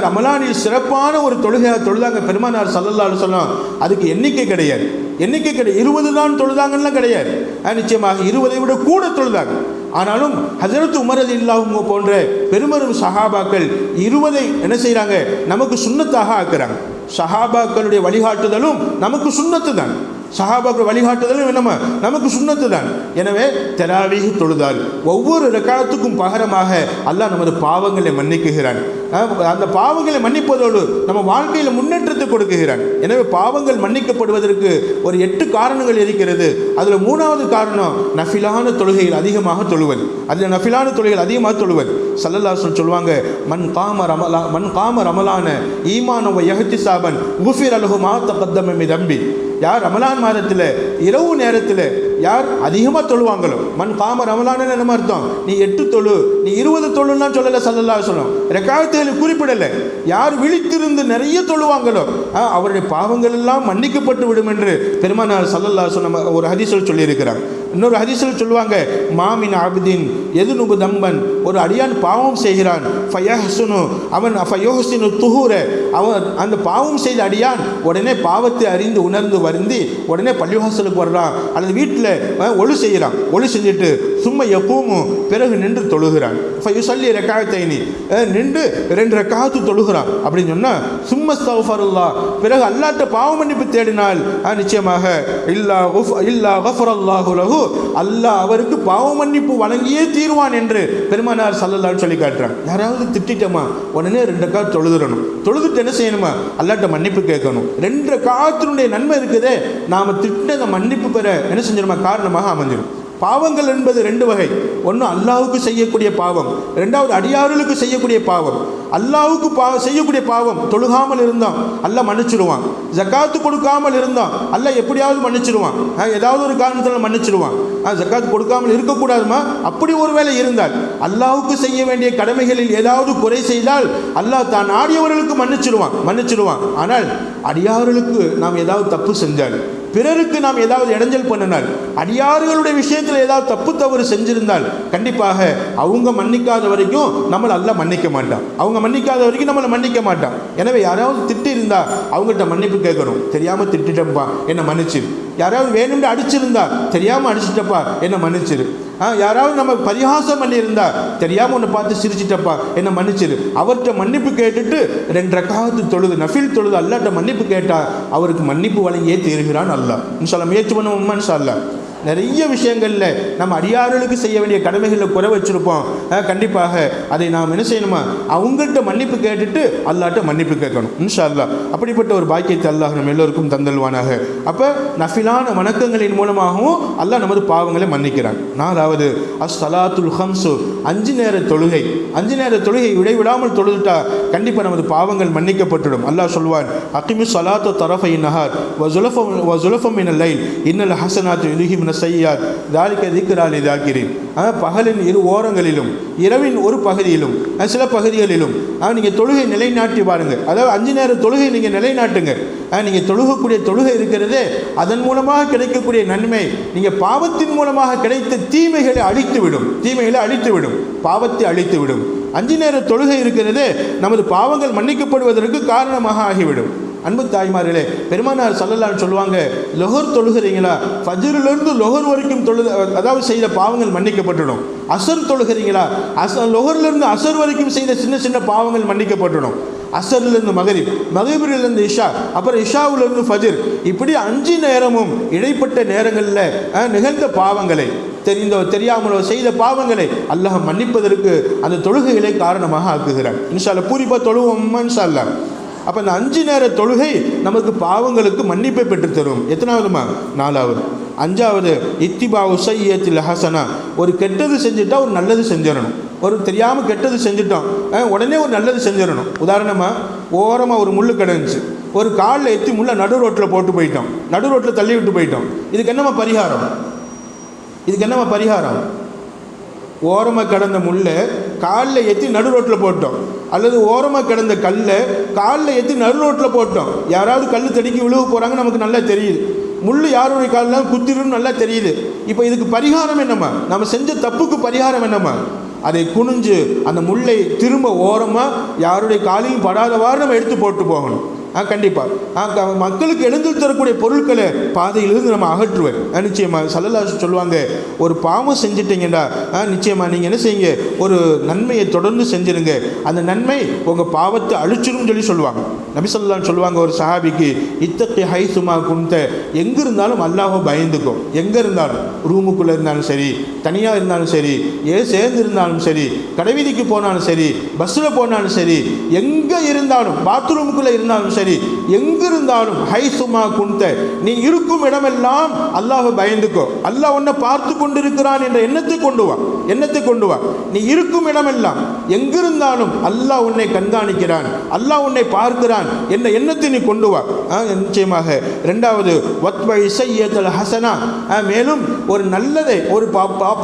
ரமலானில் சிறப்பான ஒரு தொழுகையாக தொழுதாங்க பெருமானார் ஸல்லல்லாஹு அலைஹி வஸல்லம். அதுக்கு எண்ணிக்கை கிடையாது. எண்ணிக்கை கிடையாது. 20 தான் தொழுதாங்கலாம் கிடையாது. நிச்சயமாக 20 விட கூட தொழுதாங்க. ஆனாலும் ஹஜரத் உமர் ரலியல்லாஹு போன்ற பெருமரும் சஹாபாக்கள் 20 என்ன செய்கிறாங்க, நமக்கு சுன்னத்தாக ஆக்குறாங்க. சஹாபாக்களுடைய வழிகாட்டுதலும் நமக்கு சுன்னத்து தான். சஹாபாக்கள் வழிகாட்டுதலும் என்னமா நமக்கு சுன்னத்து தான். எனவே தராவீஹ் தொழுதால் ஒவ்வொரு ரக்காத்துக்கும் பகரமாக அல்லாஹ் நமது பாவங்களை மன்னிக்குகிறான். அந்த பாவங்களை மன்னிப்பதோடு நம்ம வாழ்க்கையில் முன்னேற்றத்தை கொடுக்குகிறான். எனவே பாவங்கள் மன்னிக்கப்படுவதற்கு ஒரு 8 காரணங்கள் இருக்கிறது. அதில் 3வது காரணம் நஃபிலான தொழுகைகள் அதிகமாக தொழுவது. அதில் நஃபிலான தொழுகைகள் அதிகமாக தொழுவது. ஸல்லல்லாஹு அலைஹி வஸல்லம் சொல்லுவாங்க, மன் காம ரமலான ஈமான் வ இஹ்திசாபன் குஃபிர லஹு மா தகத்தம மின் தம்பி. யார் ரமலான் மாதத்தில் இரவு நேரத்தில் யார் அதிகமாக தொழுவாங்களோ, மன் காம ரமலான்னு என்ன அர்த்தம், நீ 8 தொழு, நீ 20 தொழுலாம் சொல்லலை ஸல்லல்லாஹு அலைஹி வஸல்லம், ரக்காத்துகளை குறிப்பிடலை. யார் விழித்திருந்து நிறைய தொழுவாங்களோ அவருடைய பாவங்கள் எல்லாம் மன்னிக்கப்பட்டு விடும் என்று பெருமானார் ஸல்லல்லாஹு அலைஹி வஸல்லம் ஒரு ஹதீஸில் சொல்லியிருக்கிறாங்க. இன்னொரு ஹதீஸில் சொல்லுவாங்க, மாமின் ஆபிதின் எதுனுபு தம்பன், ஒரு அடியான் பாவம் செய்கிறான், ஃபயஹ்சுனு அவன் ஃபயோஹ்சினு துஹூர, அவன் அந்த பாவம் செய்த அடியான் உடனே பாவத்தை அறிந்து உணர்ந்து வருந்தி உடனே பள்ளிவாசலுக்கு வர்றான் அல்லது வீட்டில் ஒழு செய்கிறான். ஒழு செஞ்சுட்டு சும்மா யகூமு பிறகு நின்று தொழுகிறான். ஃபயுஸல்லி ரக்காத்தைனி நின்று 2 ரக்காத்து தொழுகிறான் அப்படின்னு சொன்னால் சும்ம அஸ்தக்ஃபிருல்லாஹ் பிறகு அல்லாஹ்ட்ட பாவ மன்னிப்பு தேடினால் நிச்சயமாக இல்லா கஃபரல்லாஹு லஹு அல்லாஹ் அவருக்கு பாவ மன்னிப்பு வழங்கியே தீர்வான் என்று பெருமானார் ஸல்லல்லாஹு அலைஹி சொல்லி காட்டுறான். யாராவது திட்டிட்டோமா உடனே 2 ரக்காத் தொழுதுறணும். தொழுதுட்டு என்ன செய்யணுமா, அல்லாஹ்ட்ட மன்னிப்பு கேட்கணும். 2 ரக்காத்தினுடைய நன்மை இருக்குதே, நாம் திட்டதை மன்னிப்பு பெற என்ன செஞ்சிருமா காரணமாக அமைஞ்சிடும். பாவங்கள் என்பது 2 வகை. ஒன்று அல்லாஹ்வுக்கு செய்யக்கூடிய பாவம், 2வது அடியார்களுக்கு செய்யக்கூடிய பாவம். அல்லாஹ்வுக்கு செய்யக்கூடிய பாவம், தொழுகாமல் இருந்தான் அல்லாஹ் மன்னிச்சிடுவான். ஜக்காத்து கொடுக்காமல் இருந்தான் அல்லாஹ் எப்படியாவது மன்னிச்சிடுவான். ஏதாவது ஒரு காரணத்தில் மன்னிச்சிடுவான். ஜக்காத்து கொடுக்காமல் இருக்கக்கூடாதுமா, அப்படி ஒரு வேளை இருந்தால் அல்லாஹ்வுக்கு செய்ய வேண்டிய கடமைகளில் ஏதாவது குறை செய்தால் அல்லாஹ் தான் ஆடியவர்களுக்கு மன்னிச்சிடுவான். ஆனால் அடியார்களுக்கு நாம் ஏதாவது தப்பு செஞ்சால், பிறருக்கு நாம் ஏதாவது இடைஞ்சல் பண்ணினால், அடியார்களுடைய விஷயத்தில் ஏதாவது தப்பு தவறு செஞ்சிருந்தால் கண்டிப்பாக அவங்க மன்னிக்காத வரைக்கும் நம்மளை அல்லாஹ் மன்னிக்க மாட்டான். அவங்க மன்னிக்காத வரைக்கும் நம்மளை மன்னிக்க மாட்டான். எனவே யாராவது திட்டி இருந்தா அவங்கள்ட்ட மன்னிப்பு கேட்கணும். தெரியாமல் திட்டிட்டப்பா என்ன மன்னிச்சிரு. யாராவது வேணும்னு அடிச்சிருந்தா தெரியாமல் அடிச்சிட்டப்பா என்ன மன்னிச்சிரு. யாராவது நம்ம பரிகாசம் பண்ணியிருந்தா தெரியாமல் ஒன்று பார்த்து சிரிச்சிட்டப்பா என்ன மன்னிச்சிரு. அவர்கிட்ட மன்னிப்பு கேட்டுட்டு 2 ரக்காத்து தொழுது நஃபில் தொழுது அல்லாஹ்ட்ட மன்னிப்பு கேட்டால் அவருக்கு மன்னிப்பு வழங்கியே தீர்கிறான் அல்லாஹ். இன்ஷா அல்லாஹ் முயற்சி பண்ணுவோம். இன்ஷா அல்லாஹ் நிறைய விஷயங்களில் நம்ம அடியார்களுக்கு செய்ய வேண்டிய கடமைகளில் குறை வச்சுருப்போம். கண்டிப்பாக அதை நாம் என்ன செய்யணுமா, அவங்கள்ட்ட மன்னிப்பு கேட்டுட்டு அல்லாஹ்ட்ட மன்னிப்பு கேட்கணும். இன்ஷா அல்லாஹ் அப்படிப்பட்ட ஒரு பாக்கியத்தை அல்லாஹ் நம்ம எல்லோருக்கும் தந்தல்வானாக. அப்போ நஃபிலான வணக்கங்களின் மூலமாகவும் அல்லாஹ் நமது பாவங்களை மன்னிக்கிறான். 4வது அஸ்ஸலாத்துல் ஹம்ஸு 5 நேர தொழுகை. 5 நேர தொழுகை இடைவிடாமல் தொழுதுட்டா கண்டிப்பாக நமது பாவங்கள் மன்னிக்கப்பட்டுடும். அல்லாஹ் சொல்வான், அகிமி ஸலாத்த தரஃபை நஹார் வ ஸுலஃபம் மினல் லைல் இன்னல் ஹஸனாத்து யுذஹிபுன ஸய்யிஆத் ذلك ذிக்ரா லிذாக்கிரீன். பகலின் 2 ஓரங்களிலும் இரவின் ஒரு பகுதியிலும் சில பகுதிகளிலும் நீங்கள் தொழுகை நிலைநாட்டி பாருங்கள். அதாவது 5 நேர தொழுகை நீங்கள் நிலைநாட்டுங்க. நீங்கள் தொழுகக்கூடிய தொழுகை இருக்கிறதே அதன் மூலமாக கிடைக்கக்கூடிய நன்மை நீங்கள் பாவத்தின் மூலமாக கிடைத்த தீமைகளை அழித்துவிடும். பாவத்தை அழித்துவிடும். 5 நேர தொழுகை இருக்கிறதே நமது பாவங்கள் மன்னிக்கப்படுவதற்கு காரணமாக ஆகிவிடும். அன்பு தாய்மார்களே, பெருமானார் ஸல்லல்லாஹு அலைஹி சொல்லுவாங்க, லொஹர் தொழுகிறீங்களா, ஃபஜ்ரிலிருந்து லொஹர் வரைக்கும் அதாவது செய்த பாவங்கள் மன்னிக்கப்பட்டுடும். அசர் தொழுகிறீங்களா, லொஹர்லேருந்து அசர் வரைக்கும் செய்த சின்ன சின்ன பாவங்கள் மன்னிக்கப்பட்டுடும். அசர்லேருந்து மகரிபிலிருந்து இஷா, அப்புறம் இஷாவிலிருந்து ஃபஜ்ர், இப்படி 5 நேரமும் இடைப்பட்ட நேரங்களில் நிகழ்ந்த பாவங்களை தெரியாமலோ செய்த பாவங்களை அல்லாஹ் மன்னிப்பதற்கு அந்த தொழுகைகளை காரணமாக ஆக்குகிறான். இன்ஷா அல்லாஹ் பூரிப்பா தொழுவோம் இன்ஷா அல்லாஹ். அப்போ இந்த 5 நேர தொழுகை நமக்கு பாவங்களுக்கு மன்னிப்பை பெற்றுத்தரும். எத்தனாவதுமா? 4வது. 5வது இத்திபா உசையத்தில் ஹசனா. ஒரு கெட்டது செஞ்சுட்டா ஒரு நல்லது செஞ்சிடணும். ஒரு தெரியாமல் கெட்டது செஞ்சுட்டோம், உடனே ஒரு நல்லது செஞ்சிடணும். உதாரணமாக ஓரமாக ஒரு முள் கிடந்துச்சு, ஒரு காலில் எத்தி முள்ள நடு ரோட்டில் போட்டு போயிட்டோம், நடு ரோட்டில் தள்ளி விட்டு போயிட்டோம். இதுக்கு என்னம்மா பரிகாரம்? ஓரமாக கிடந்த முள்ளை காலில் ஏற்றி நடு ரோட்டில் போட்டோம், அல்லது ஓரமாக கிடந்த கல்லை காலில் ஏற்றி நடு ரோட்டில் போட்டோம். யாராவது கல் தடுக்கி விழுக போகிறாங்க, நமக்கு நல்லா தெரியுது. முள் யாருடைய காலில் குத்திருன்னு நல்லா தெரியுது. இப்போ இதுக்கு பரிகாரம் என்னம்மா? நம்ம செஞ்ச தப்புக்கு பரிகாரம் என்னம்மா? அதை குனிஞ்சு அந்த முள்ளை திரும்ப ஓரமாக யாருடைய காலையும் படாதவாறு நம்ம எடுத்து போட்டு போகணும். கண்டிப்பாக மக்களுக்கு எழுந்து தரக்கூடிய பொருட்களை பாதையிலிருந்து நம்ம அகற்றுவேன். நிச்சயமாக ஸல்லல்லாஹு சொல்லுவாங்க, ஒரு பாவம் செஞ்சிட்டிங்கடா நிச்சயமாக நீங்கள் என்ன செய்யுங்க, ஒரு நன்மையை தொடர்ந்து செஞ்சிருங்க, அந்த நன்மை உங்கள் பாவத்தை அழிச்சிடும் சொல்லி சொல்லுவாங்க. நபி ஸல்லல்லாஹு சொல்லுவாங்க ஒரு சஹாபிக்கு, இத்தகி ஹைசுமா குன்த, எங்கே இருந்தாலும் அல்லாஹ்வை பயந்துக்கும். எங்கே இருந்தாலும், ரூமுக்குள்ளே இருந்தாலும் சரி, தனியாக இருந்தாலும் சரி, சேர்ந்து இருந்தாலும் சரி, கடைவீதிக்கு போனாலும் சரி, பஸ்ஸில் போனாலும் சரி, எங்கே இருந்தாலும், பாத்ரூமுக்குள்ளே இருந்தாலும் சரி, எங்கே இருந்தாலும் ஹைசுமா குன்த, நீ இருக்கும் இடமெல்லாம் அல்லாஹ்வை பயந்துக்கோ. அல்லாஹ் உன்னை பார்த்து கொண்டிருக்கிறான் என்ற எண்ணத்தை கொண்டு வா. நீ இருக்கும் இடமெல்லாம் எங்கிருந்தாலும் அல்லாஹ் உன்னை கண்காணிக்கிறான், அல்லாஹ் உன்னை பார்க்கிறான் என்ற எண்ணத்தை நீ கொண்டு வா. நிச்சயமாக இரண்டாவது வத்வை சய்யதல் ஹசனா, மேலும் ஒரு நல்லதை, ஒரு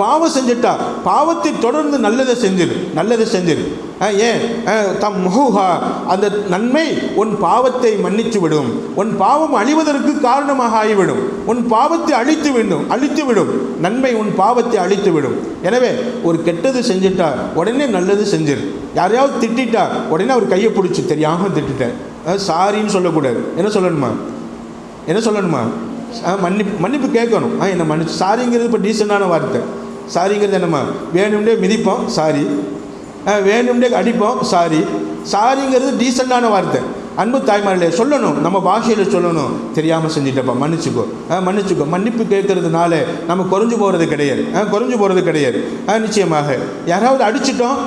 பாவம் செஞ்சுட்டா பாவத்தை தொடர்ந்து நல்லதை செஞ்சிரு. ஏன் தம் முஹா, அந்த நன்மை உன் பாவத்தை மன்னித்து விடும், உன் பாவம் அழிவதற்கு காரணமாக ஆகிவிடும், உன் பாவத்தை அழித்து விடும் நன்மை உன் பாவத்தை அழித்து விடும். எனவே ஒரு கெட்டது செஞ்சுட்டா உடனே நல்லது செஞ்சிரு. யாரையாவது திட்டா உடனே அவர் கையை பிடிச்சி, தெரியாமல் திட்டேன், சாரின்னு சொல்லக்கூடாது. என்ன சொல்லணுமா? மன்னிப்பு கேட்கணும். என்ன மன்னிச்சு, சாரிங்கிறது இப்போ டீசெண்டான வார்த்தை. சாரிங்கிறது என்னம்மா, வேணும்னே மிதிப்போம் சாரி, வேணும்னே அடிப்போம் சாரிங்கிறது டீசெண்டான வார்த்தை. அன்பு தாய்மார்களே, சொல்லணும், நம்ம பாஷையில் சொல்லணும், தெரியாமல் செஞ்சிட்டப்பா மன்னிச்சுக்கோ. மன்னிப்பு கேட்கறதுனால நம்ம குறைஞ்சு போகிறது கிடையாது. நிச்சயமாக யாராவது அடிச்சிட்டோம்,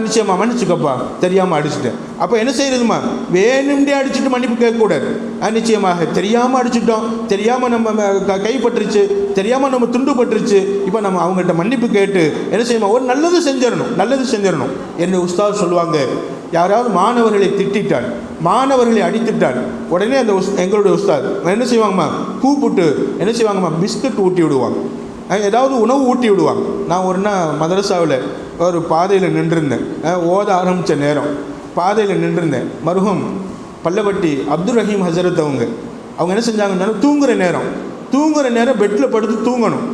நிச்சயமாக மன்னிச்சுக்கப்பா, தெரியாமல் அடிச்சிட்டேன். அப்போ என்ன செய்யறதுமா, வேணும்னே அடிச்சுட்டு மன்னிப்பு கேட்கக்கூடாது. நிச்சயமாக தெரியாமல் அடிச்சிட்டோம், தெரியாமல் நம்ம கைப்பற்றுச்சு, தெரியாமல் நம்ம துண்டு பட்டுருச்சு, இப்போ நம்ம அவங்கள்ட்ட மன்னிப்பு கேட்டு என்ன செய்யணுமா, ஒரு நல்லது செஞ்சிடணும். என்ன உஸ்தாத் சொல்லுவாங்க, யாராவது மாணவர்களை திட்டால், மாணவர்களை அடித்துட்டால் உடனே அந்த எங்களுடைய உஸ்தாத் என்ன செய்வாங்கம்மா, கூப்பிட்டு என்ன செய்வாங்கம்மா, பிஸ்கட் ஊட்டி விடுவாங்க, ஏதாவது உணவு ஊட்டி விடுவாங்க. நான் ஒரு நாள் மதரசாவில் ஒரு பாதையில் நின்றுருந்தேன், ஓத ஆரம்பித்த நேரம் பாதையில் நின்றுருந்தேன். மருகம் பல்லவட்டி அப்துல் ரஹீம் ஹசரத் அவங்க என்ன செஞ்சாங்கன்னா, தூங்குற நேரம் பெட்டில் படுத்து தூங்கணும்.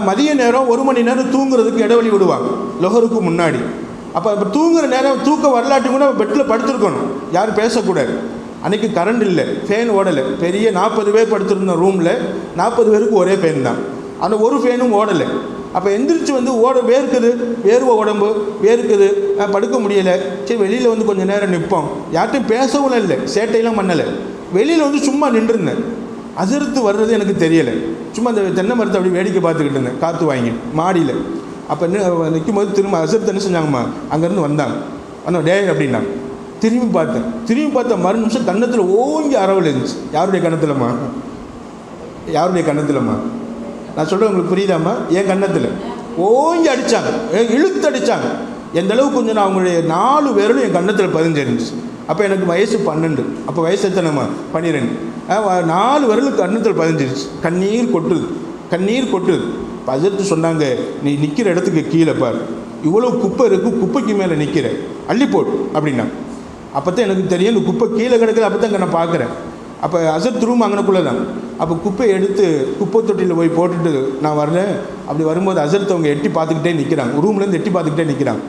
மதிய நேரம் 1 மணி நேரம் தூங்குறதுக்கு இடைவெளி விடுவாங்க லொஹருக்கு முன்னாடி. அப்போ தூங்குற நேரம் தூக்கம் வரலாட்டி கூட பெட்டில் படுத்துருக்கணும், யாரும் பேசக்கூடாது. அன்றைக்கி கரண்ட் இல்லை, ஃபேன் ஓடலை, பெரிய 40 பேர் படுத்துருந்த ரூமில் 40 பேருக்கு ஒரே ஃபேன் தான், அந்த ஒரு ஃபேனும் ஓடலை. அப்போ எந்திரிச்சு வேர்வை உடம்பு வேர்க்குது, படுக்க முடியலை. சரி வெளியில் கொஞ்சம் நேரம் நிற்போம், யார்ட்டையும் பேசவும் இல்லை, சேட்டையெல்லாம் பண்ணலை, வெளியில் சும்மா நின்றுருந்தேன். அதிர்த்து வர்றது எனக்கு தெரியலை, சும்மா அந்த தென்னை மரத்தை அப்படி வேடிக்கை பார்த்துக்கிட்டு இருந்தேன், காற்று வாங்கிட்டு மாடியில். அப்போ நிற்கும் போது திரும்ப அசர்த்து என்ன செஞ்சாங்கம்மா, அங்கேருந்து வந்தாங்க, டே அப்படின்னாங்க. திரும்பி பார்த்தேன், மறு நிமிஷம் கன்னத்தில் ஓங்கி அரவல் இருந்துச்சு. யாருடைய கன்னத்தில்மா? நான் சொல்கிறேன் உங்களுக்கு புரியுதாம்மா? என் கன்னத்தில் ஓங்கி அடித்தாங்க, இழுத்து அடித்தாங்க. எந்த அளவுக்கு கொஞ்சம் நான் அவங்களுடைய 4 பேரும் என் கன்னத்தில் பதிஞ்சிருந்துச்சு. அப்போ எனக்கு வயசு 12, அப்போ வயசு எத்தனைம்மா, 12. 4 விரலுக்கு கன்னத்தில் பதிஞ்சிருச்சு. கண்ணீர் கொட்டுது. பஜர்த்து சொன்னாங்க, நீ நிற்கிற இடத்துக்கு கீழே பார், இவ்வளோ குப்பை இருக்குது, குப்பைக்கு மேலே நிற்கிற, அள்ளிப்போடு அப்படின்னா. அப்போ தான் எனக்கு தெரியும் இந்த குப்பை கீழே கிடக்குது. அப்போ தான் நான் பார்க்குறேன். அப்போ அசர்த் ரூம் அங்கனக்குள்ளே தான். அப்போ குப்பையை எடுத்து குப்பை தொட்டியில் போய் போட்டுட்டு நான் வரேன். அப்படி வரும்போது அசர்த் அவங்க எட்டி பார்த்துக்கிட்டே நிற்கிறாங்க, ரூம்லேருந்து எட்டி பார்த்துக்கிட்டே நிற்கிறாங்க.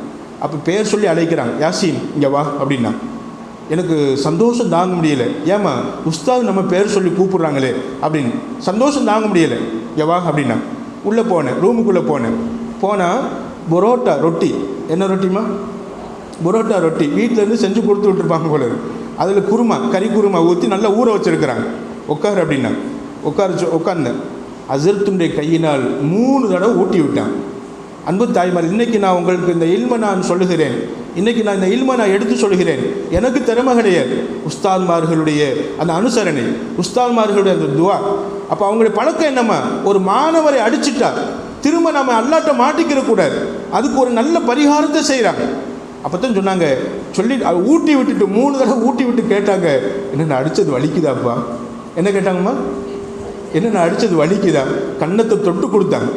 அப்போ பேர் சொல்லி அழைக்கிறாங்க, யாசின் இங்கே வா அப்படின்னா. எனக்கு சந்தோஷம் தாங்க முடியலை. ஏம்மா உஸ்தாத் நம்ம பேர் சொல்லி கூப்பிட்றாங்களே அப்படின்னு சந்தோஷம் தாங்க முடியலை. இங்கே வா அப்படின்னா உள்ளே போனேன், ரூமுக்குள்ளே போனால் பரோட்டா ரொட்டி, என்ன ரொட்டிமா, பரோட்டா ரொட்டி வீட்டிலேருந்து செஞ்சு கொடுத்து விட்டுருப்பாங்க போல. அதில் கறி குருமா ஊற்றி நல்லா ஊற வச்சுருக்கிறாங்க. உட்காரு அப்படின்னா உட்கார்ந்தேன். அசர்த்துடைய கையினால் 3 தடவை ஊட்டி விட்டான். அன்பு தாய்மார், இன்றைக்கி நான் உங்களுக்கு இந்த இல்மை நான் சொல்லுகிறேன், இன்றைக்கி நான் இந்த இல்மை நான் எடுத்து சொல்கிறேன். எனக்கு திறமை கிடையாது, உஸ்தாத்மார்களுடைய அந்த அனுசரணை, உஸ்தாத்மார்களுடைய அந்த துவா. அப்போ அவங்களுடைய பழக்கம் என்னம்மா, ஒரு மாணவரை அடிச்சுட்டா திரும்ப நம்ம அல்லாட்ட மாட்டிக்கிற கூடாது, அதுக்கு ஒரு நல்ல பரிகாரத்தை செய்கிறாங்க. அப்போ தான் சொன்னாங்க, சொல்லி ஊட்டி விட்டுட்டு 3 தடவை ஊட்டி விட்டு கேட்டாங்க, என்ன அடித்தது வலிக்குதாப்பா? என்ன கேட்டாங்கம்மா? என்ன அடித்தது வலிக்குதா? கன்னத்தை தொட்டு கொடுத்தாங்க.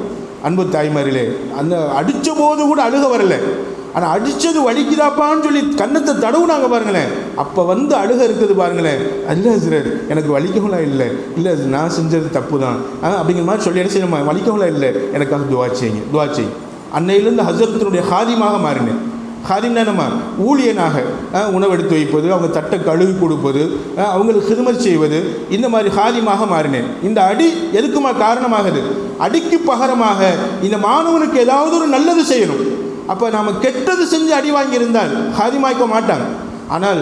அன்பு தாய்மாரிலே, அந்த அடித்த போது கூட அழுக வரலை, ஆனால் அடித்தது வலிக்குதாப்பான்னு சொல்லி கன்னத்தை தடவுனாங்க பாருங்களேன். அப்போ அழுக இருக்குது பாருங்களேன். இல்லை சார் எனக்கு வலிக்கவெல்லாம் இல்லை நான் செஞ்சது தப்பு தான் அப்படிங்கிற மாதிரி சொல்லி என்ன செய்யணும், வலிக்கவெல்லாம் இல்லை, எனக்காக துவா செய்யுங்க. அன்னையிலேருந்து ஹசரத்தினுடைய ஹாதிமாக மாறினேன். ஹாதிம்னா நம்ம ஊழியனாக உணவெடுத்து வைப்பது, அவங்க தட்டை கழுவி கொடுப்பது, அவங்களுக்கு ஹிதுமத் செய்வது, இந்த மாதிரி ஹாதிமாக மாறினேன். இந்த அடி எதுக்குமா காரணமாகுது? அடிக்கு பகரமாக இந்த மாணவனுக்கு ஏதாவது ஒரு நல்லது செய்யணும். அப்போ நாம் கெட்டது செஞ்சு அடி வாங்கியிருந்தால் ஹாதிமாய்க்க மாட்டாங்க. ஆனால்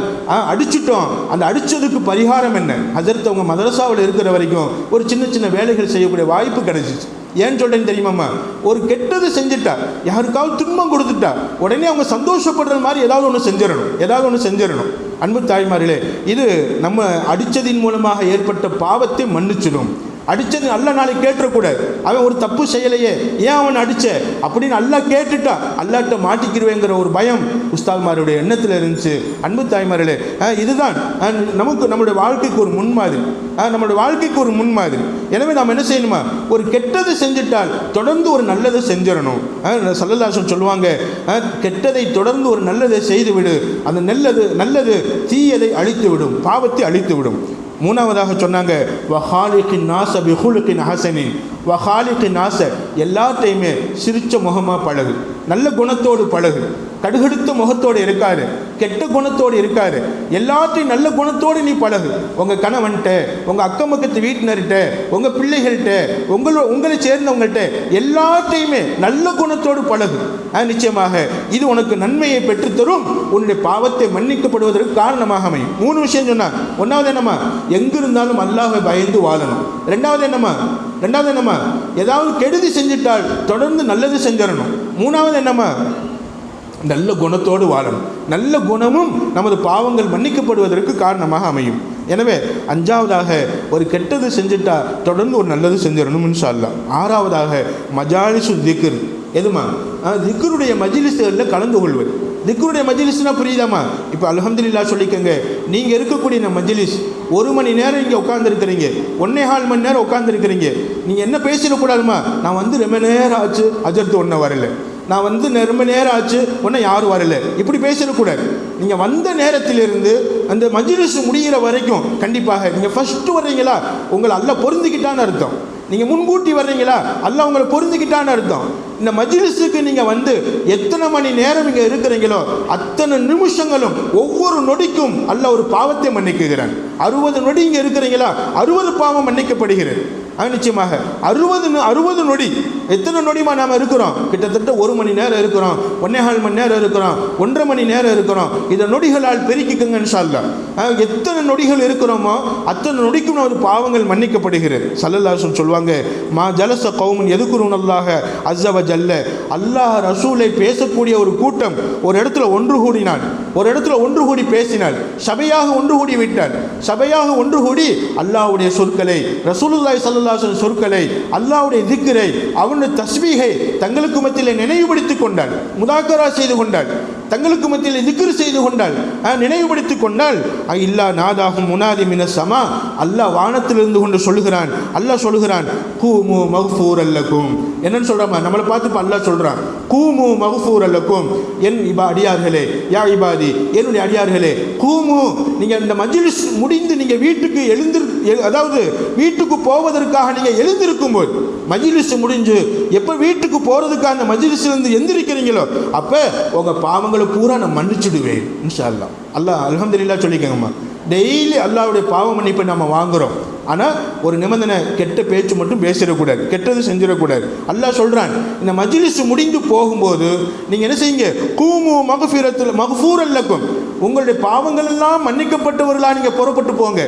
அடிச்சிட்டோம், அந்த அடித்ததுக்கு பரிகாரம் என்ன? ஹஜரத் அவங்க மதரசாவில் இருக்கிற வரைக்கும் ஒரு சின்ன சின்ன வேலைகள் செய்யக்கூடிய வாய்ப்பு கிடைச்சிச்சு. ஏன்னு சொல்கிறேன்னு தெரியுமாம்மா? ஒரு கெட்டது செஞ்சுட்டா, யாருக்காவது துன்பம் கொடுத்துட்டா உடனே அவங்க சந்தோஷப்படுற மாதிரி ஏதாவது ஒன்று செஞ்சிடணும். அன்பு தாய்மார்களே, இது நம்ம அடித்ததின் மூலமாக ஏற்பட்ட பாவத்தை மன்னிச்சிடும். அடித்தது அல்ல நாளைக்கு கேட்டுறக்கூடாது. அவன் ஒரு தப்பு செய்யலையே, ஏன் அவன் அடித்த அப்படின்னு அல்லா கேட்டுட்டா அல்லாட்ட மாட்டிக்கிடுவேங்கிற ஒரு பயம் உஸ்தாத்மாருடைய எண்ணத்தில் இருந்துச்சு. அன்பு தாய்மார்களே, இதுதான் நம்மளுடைய வாழ்க்கைக்கு ஒரு முன்மாதிரி. எனவே நாம் என்ன செய்யணுமா? ஒரு கெட்டது செஞ்சிட்டால் தொடர்ந்து ஒரு நல்லதை செஞ்சிடணும். ஸல்லல்லாஹு அலைஹி வஸல்லம் சொல்லுவாங்க, கெட்டதை தொடர்ந்து ஒரு நல்லதை செய்துவிடு, அந்த நல்லது தீயதை அழித்து விடும், பாவத்தை அழித்து விடும். மூணாவதாக சொன்னாங்க, வஹாலிகின் நாஸ பிஹுலுகின் ஹஸனின், வஹாலிகின் நாஸ, எல்லாத்தையுமே சிரிச்ச முகமாக பழகு, நல்ல குணத்தோடு பழகு. கடுகடுத்த முகத்தோடு இருக்காரு, கெட்ட குணத்தோடு இருக்காரு, எல்லாத்தையும் நல்ல குணத்தோடு நீ பழகு. உங்கள் கணவன்கிட்ட, உங்கள் அக்கம் பக்கத்து வீட்டினர்கிட்ட, உங்கள் பிள்ளைகள்கிட்ட, உங்களை சேர்ந்தவங்கள்ட்ட எல்லாத்தையுமே நல்ல குணத்தோடு பழகு. நிச்சயமாக இது உனக்கு நன்மையை பெற்றுத்தரும், உன்னுடைய பாவத்தை மன்னிக்கப்படுவதற்கு காரணமாக அமையும். 3 விஷயம் சொன்னாங்க. ஒன்றாவது என்னம்மா? எங்கிருந்தாலும் அல்லாஹ்வை பயந்து வாழணும். ரெண்டாவது என்னம்மா? ஏதாவது கெடுதி செஞ்சிட்டால் தொடர்ந்து நல்லது செஞ்சிடணும். மூணாவது என்னம்மா? நல்ல குணத்தோடு வாழணும். நல்ல குணமும் நமது பாவங்கள் மன்னிக்கப்படுவதற்கு காரணமாக அமையும். எனவே 5வதாக ஒரு கெட்டது செஞ்சுட்டா தொடர்ந்து ஒரு நல்லது செஞ்சிடணும் இன்ஷா அல்லாஹ். 6வதாக மஜாலிசு திக்ர். எதுமா? திக்ருடைய மஜ்லிஸ்களில் கலந்து கொள்வது. திக்ருடைய மஜ்லிஸ்னா புரியுதாம்மா? இப்போ அல்ஹம்துலில்லாஹ் சொல்லிக்கங்க, நீங்கள் இருக்கக்கூடிய இந்த மஜ்லிஸ் 1 மணி நேரம் இங்கே உட்காந்துருக்கிறீங்க, 1.25 மணி நேரம் உட்காந்துருக்கிறீங்க. நீங்கள் என்ன பேசிடக்கூடாதுமா? நான் வந்து ரொம்ப நேரம் ஆச்சு அஜர்த்து ஒன்றை வரல, நான் வந்து ரொம்ப நேரம் ஆச்சு ஒன்றும் யாரும் வரல, இப்படி பேசிடக்கூடாது. நீங்கள் வந்த நேரத்திலிருந்து அந்த மஜ்லிஸ் முடிகிற வரைக்கும் கண்டிப்பாக நீங்கள் ஃபஸ்ட்டு வர்றீங்களா, உங்களை அல்லாஹ் பொருந்திக்கிட்டான்னு அர்த்தம். நீங்கள் முன்கூட்டி வர்றீங்களா, அல்லாஹ் உங்களை பொருந்திக்கிட்டான்னு அர்த்தம். இந்த மஜ்லிஸுக்கு நீங்கள் வந்து எத்தனை மணி நேரம் இங்கே இருக்கிறீங்களோ அத்தனை நிமிஷங்களும் ஒவ்வொரு நொடிக்கும் அல்லாஹ் ஒரு பாவத்தை மன்னிக்குகிறான். 60 நொடி இங்கே இருக்கிறீங்களா, 60 பாவம் மன்னிக்கப்படுகிறது. நிச்சயமாக 60 நொடி. எத்தனை நொடிமா நாம் இருக்கிறோம்? கிட்டத்தட்ட 1 மணி நேரம் இருக்கிறோம், 1.25 மணி நேரம் இருக்கிறோம், 1.5 மணி நேரம் இருக்கிறோம். இந்த நொடிகளால் பெருக்கிக்கங்க இன்ஷா அல்லாஹ். எத்தனை நொடிகள் இருக்கிறோமோ அத்தனை நொடிக்கும் நமது பாவங்கள் மன்னிக்கப்படுகிறது. ஸல்லல்லாஹு அலைஹி வஸல்லம் சொல்லுவாங்க, மா ஜலஸ கௌமுன் யذ்குருனல்லாஹ அஸ்ஸ வ ஜல்ல, அல்லாஹ் ரசூலை பேசக்கூடிய ஒரு கூட்டம் ஒரு இடத்துல ஒன்று கூடினால், ஒரு இடத்துல ஒன்று கூடி பேசினால், சபையாக ஒன்று கூடி விட்டால், சபையாக ஒன்று கூடி அல்லாஹ்வுடைய சொற்களை, ரசூலுல்லாஹி ஸல்லல்லாஹு அலைஹி வஸல்லம் சொற்களை, அல்லாஹ்வுடைய திக்ரை, அவனுடைய தஸ்பீஹை தங்களுக்கு மத்தியில் நினைவுபடுத்திக் கொண்டால், முதாக்கரா செய்து கொண்டால், தங்களுக்கு மத்தியில் திக்ர் செய்து கொண்டால், நினைவுபடுத்திக் கொண்டால், இல்லா நாதாகும் முனாதி மின சமா, அல்லாஹ் வானத்திலிருந்து கொண்டு சொல்லுகிறான், அல்லாஹ் சொல்லுகிறான், கூமு மக்ஃபூர் அல்லக்கும். என்னன்னு சொல்றாமா? நம்மளை பார்த்து அல்லாஹ் சொல்றான், கூமு மக்ஃபூர் அல்லக்கும், என் அடியார்களே, யா இபாதி, என்னுடைய அடியார்களே, கூமு, நீங்கள் இந்த மஜ்லிஸ் முடிந்து நீங்கள் வீட்டுக்கு அதாவது வீட்டுக்கு போவதற்காக நீங்கள் எழுந்திருக்கும் போது, மஜ்லிஸ் முடிஞ்சு எப்போ வீட்டுக்கு போகிறதுக்காக அந்த மஜ்லிஸ்லேருந்து எந்திரிக்கிறீங்களோ அப்போ உங்கள் பாவங்களை பூரா நான் மன்னிச்சுடுவேன் இன்ஷா அல்லாஹ். அல்லாஹ் அல்ஹம்துலில்லாஹ் சொல்லிக்கங்கம்மா. டெய்லி அல்லாஹ்வுடைய பாவ மன்னிப்பை நம்ம வாங்குகிறோம். ஆனால் ஒரு நிபந்தனை, கெட்ட பேச்சு மட்டும் பேசிடக்கூடாது, கெட்டது செஞ்சிடக்கூடாது. அல்லாஹ் சொல்கிறான், இந்த மஜ்லிஸ் முடிந்து போகும்போது நீங்கள் என்ன செய்யுங்க, கூமு மக்ஃபூர் அல்லக்கும், உங்களுடைய பாவங்கள் எல்லாம் மன்னிக்கப்பட்டவர்களாக நீங்கள் புறப்பட்டு போங்க.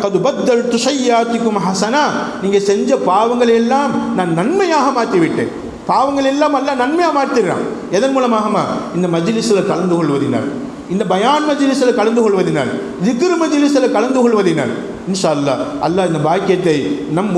கது பத்தல் துஷையாத்திக்கும் ஹசனா, நீங்கள் செஞ்ச பாவங்களை எல்லாம் நான் நன்மையாக மாற்றிவிட்டேன். பாவங்கள் எல்லாம் அல்லாஹ் நன்மையாக மாற்றிடுறான். எதன் மூலமாகமா? இந்த மஜ்லிஸில் கலந்து கொள்வதினால், இந்த பயான் மஜ்லிஸில் கலந்து கொள்வதினால், திக்ர் மஜ்லிஸில் கலந்து கொள்வதினால் இன்ஷா அல்லாஹ் அல்லாஹ் இந்த பாக்கியத்தை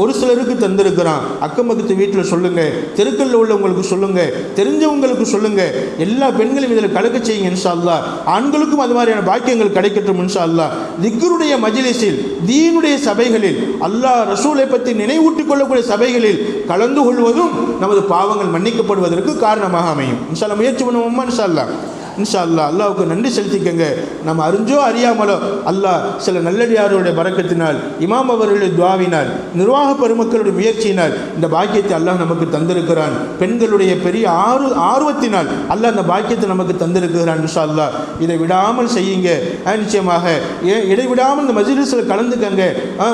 ஒரு சிலருக்கு தந்திருக்கிறான். அக்கம் பக்கத்து வீட்டில் சொல்லுங்கள், தெருக்களில் உள்ளவங்களுக்கு சொல்லுங்கள், தெரிஞ்சவங்களுக்கு சொல்லுங்கள், எல்லா பெண்களையும் இதில் கலக்க செய்யுங்க இன்ஷா அல்லாஹ். ஆண்களுக்கும் அது மாதிரியான பாக்கியங்கள் கிடைக்கட்டும் இன்ஷா அல்லாஹ். திக்ருடைய மஜ்லிஸில், தீனுடைய சபைகளில், அல்லாஹ் ரசூலை பற்றி நினைவூட்டிக் கொள்ளக்கூடிய சபைகளில் கலந்து கொள்வதும் நமது பாவங்கள் மன்னிக்கப்படுவதற்கு காரணமாக அமையும். இன்ஷா அல்லாஹ் முயற்சி பண்ணுவோமா இன்ஷா அல்லாஹ். இன்ஷா அல்லாஹ் அல்லாஹ்வுக்கு நன்றி செலுத்திக்கங்க. நம்ம அறிஞ்சோ அறியாமலோ அல்லாஹ் சில நல்லடியாருடைய பரக்கத்தினால், இமாம் அவர்களுடைய துஆவினால், நிர்வாக பெருமக்களுடைய முயற்சியினால் இந்த பாக்கியத்தை அல்லாஹ் நமக்கு தந்திருக்கிறான். பெண்களுடைய பெரிய ஆர்வத்தினால் அல்லாஹ் அந்த பாக்கியத்தை நமக்கு தந்திருக்கிறான். இன்ஷா அல்லாஹ் இதை விடாமல் செய்யுங்க. நிச்சயமாக இடைவிடாமல் இந்த மஜ்லிஸில் கலந்துக்கங்க.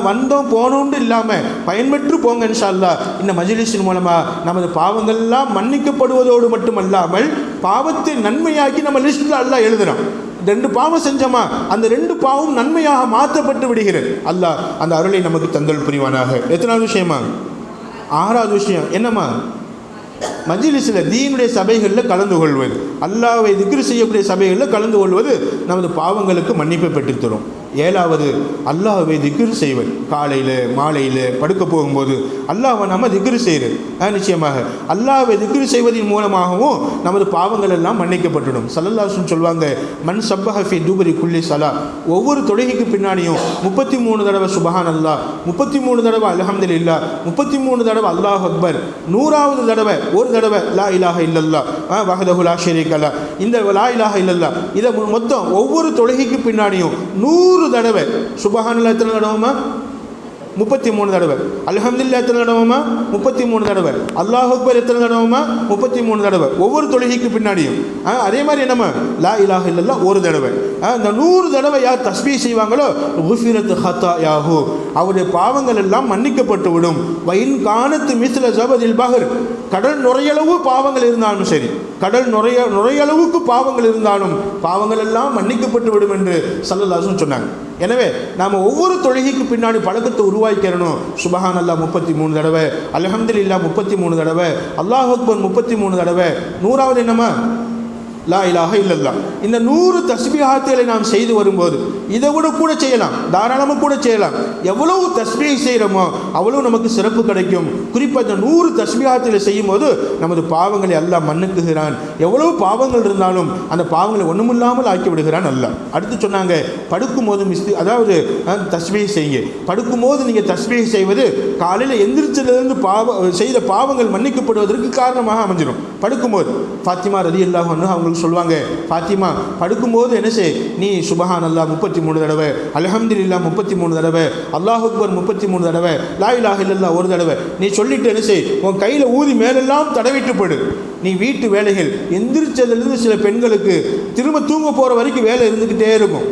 வந்தோம் போனோம்னு இல்லாமல் பயன்பெற்று போங்க. இன்ஷா அல்லாஹ் இந்த மஜ்லிஸின் மூலமாக நமது பாவங்கள்லாம் மன்னிக்கப்படுவதோடு மட்டுமல்லாமல் பாவத்தை நன்மையாக்கி நம்ம லிஸ்ட்டில் அல்லாஹ் எழுதுறான். 2 பாவம் செஞ்சோமா, அந்த 2 பாவம் நன்மையாக மாற்றப்பட்டு விடுகிறது. அல்லாஹ் அந்த அருளை நமக்கு தந்தல் புரிவானாக. எத்தனாவது விஷயமா? 6வது விஷயம் என்னம்மா? மஜ்லிஸில் தீனுடைய சபைகளில் கலந்து கொள்வது, அல்லாஹ்வை திக்ர் செய்யக்கூடிய சபைகளில் கலந்து கொள்வது நமது பாவங்களுக்கு மன்னிப்பை பெற்றுத்தரும். 7வது அல்லாஹ்வை திக்ர் செய்வது. காலையில் மாலையில் படுக்க போகும்போது அல்லாஹ்வை நம்ம திக்ர் செய்கிறது. நிச்சயமாக அல்லாஹ்வை திக்ர் செய்வதன் மூலமாகவும் நமது பாவங்கள் எல்லாம் மன்னிக்கப்பட்டுடும். ஸல்லல்லாஹு அலைஹி வஸல்லம் சொல்வாங்க, மன் சப்பஹ ஃபி துபரி குல்லி ஸலா, ஒவ்வொரு தொழுகைக்கு பின்னாடியும் 33 தடவை சுபஹான் அல்லாஹ், 33 தடவை அல்ஹம்துலில்லாஹ், 33 தடவை அல்லாஹ் அக்பர், 100வது தடவை ஒரு தடவை லா இலாஹ இல்லல்லாஹ் வஹ்தஹு லா ஷரீக லஹ், இந்த லா இலாஹ இல்லல்லாஹ் இதை மொத்தம் ஒவ்வொரு தொழுகைக்கு பின்னாடியும் 100 தடவை சுபஹானல்லாஹ் எத்தனை தடவைமா? 33 தடவை. அல்ஹம்துலில்லாஹ் எத்தனை தடவைமா? 33 தடவை. அல்லாஹ் அக்பர் எத்தனை தடவைமா? 33 தடவை ஒவ்வொரு தொழுகைக்கு பின்னாடியும். அதே மாதிரி என்னம்மா? லா இலாஹ இல்லல்லாஹ் ஒரு தடவை. இந்த 100 தடவை யார் தஸ்பீஹ் செய்வாங்களோ குஃபிரத் ஹதாயாஹு, அவருடைய பாவங்கள் எல்லாம் மன்னிக்கப்பட்டு விடும். வயின் கானத்து மிஸ்ல ஜபதில் பஹர், கடல் நுரையளவு பாவங்கள் இருந்தாலும் சரி, கடல் நுரையளவுக்கு பாவங்கள் இருந்தாலும் பாவங்கள் எல்லாம் மன்னிக்கப்பட்டு விடும் என்று ஸல்லல்லாஹு அலைஹி வஸல்லம் சொன்னாங்க. எனவே நாம் ஒவ்வொரு தொழுகைக்கு பின்னாடி பழக்கத்தை உருவாக்கிறணும். சுபஹான் அல்லாஹ் 33 தடவை, அல்ஹம்துலில்லாஹ் 33 தடவை, அல்லாஹ் அக்பர் 33 தடவை, 100வது என்னம்மா? லா இலாஹ இல்லல்லாஹ். இந்த 100 தஸ்பீஹாத்துகளை நாம் செய்து வரும்போது இதை விட கூட செய்யலாம், தாராளமாக கூட செய்யலாம். எவ்வளவு தஸ்பீஹ் செய்கிறோமோ அவ்வளவு நமக்கு சிறப்பு கிடைக்கும். குறிப்பாக இந்த 100 தஸ்பீஹாத்துகளை செய்யும் போது நமது பாவங்களை அல்லாஹ் மன்னிக்குகிறான். எவ்வளவு பாவங்கள் இருந்தாலும் அந்த பாவங்களை ஒன்றுமில்லாமல் ஆக்கி விடுகிறான் அல்லாஹ். அடுத்து சொன்னாங்க, படுக்கும்போது அதாவது தஸ்பீஹ் செய்யுங்க. படுக்கும்போது நீங்கள் தஸ்பீஹ் செய்வது காலையில் எந்திரிச்சதிலிருந்து செய்த பாவங்கள் மன்னிக்கப்படுவதற்கு காரணமாக அமைஞ்சிடும். படுக்கும்போது ஃபாத்திமா ரலியல்லாஹு அன்ஹா அவங்க சொல்லுவாங்க, ஃபாத்திமா படுக்கும்போது என்ன செய், நீ சுபஹான் அல்லாஹ் 33 தடவை, அல்ஹம்துலில்லாஹ் 33 தடவை, அல்லாஹ் அக்பர் 33 தடவை, லா இலாஹ இல்லல்லாஹ் ஒரு தடவை நீ சொல்லிட்டு என்ன செய், உன் கையில் ஊதி மேலெல்லாம் தடவிட்டு படு. நீ வீட்டு வேலைகள் எந்திரிச்சதுலேருந்து சில பெண்களுக்கு திரும்ப தூங்க போகிற வரைக்கும் வேலை இருந்துக்கிட்டே இருக்கும்.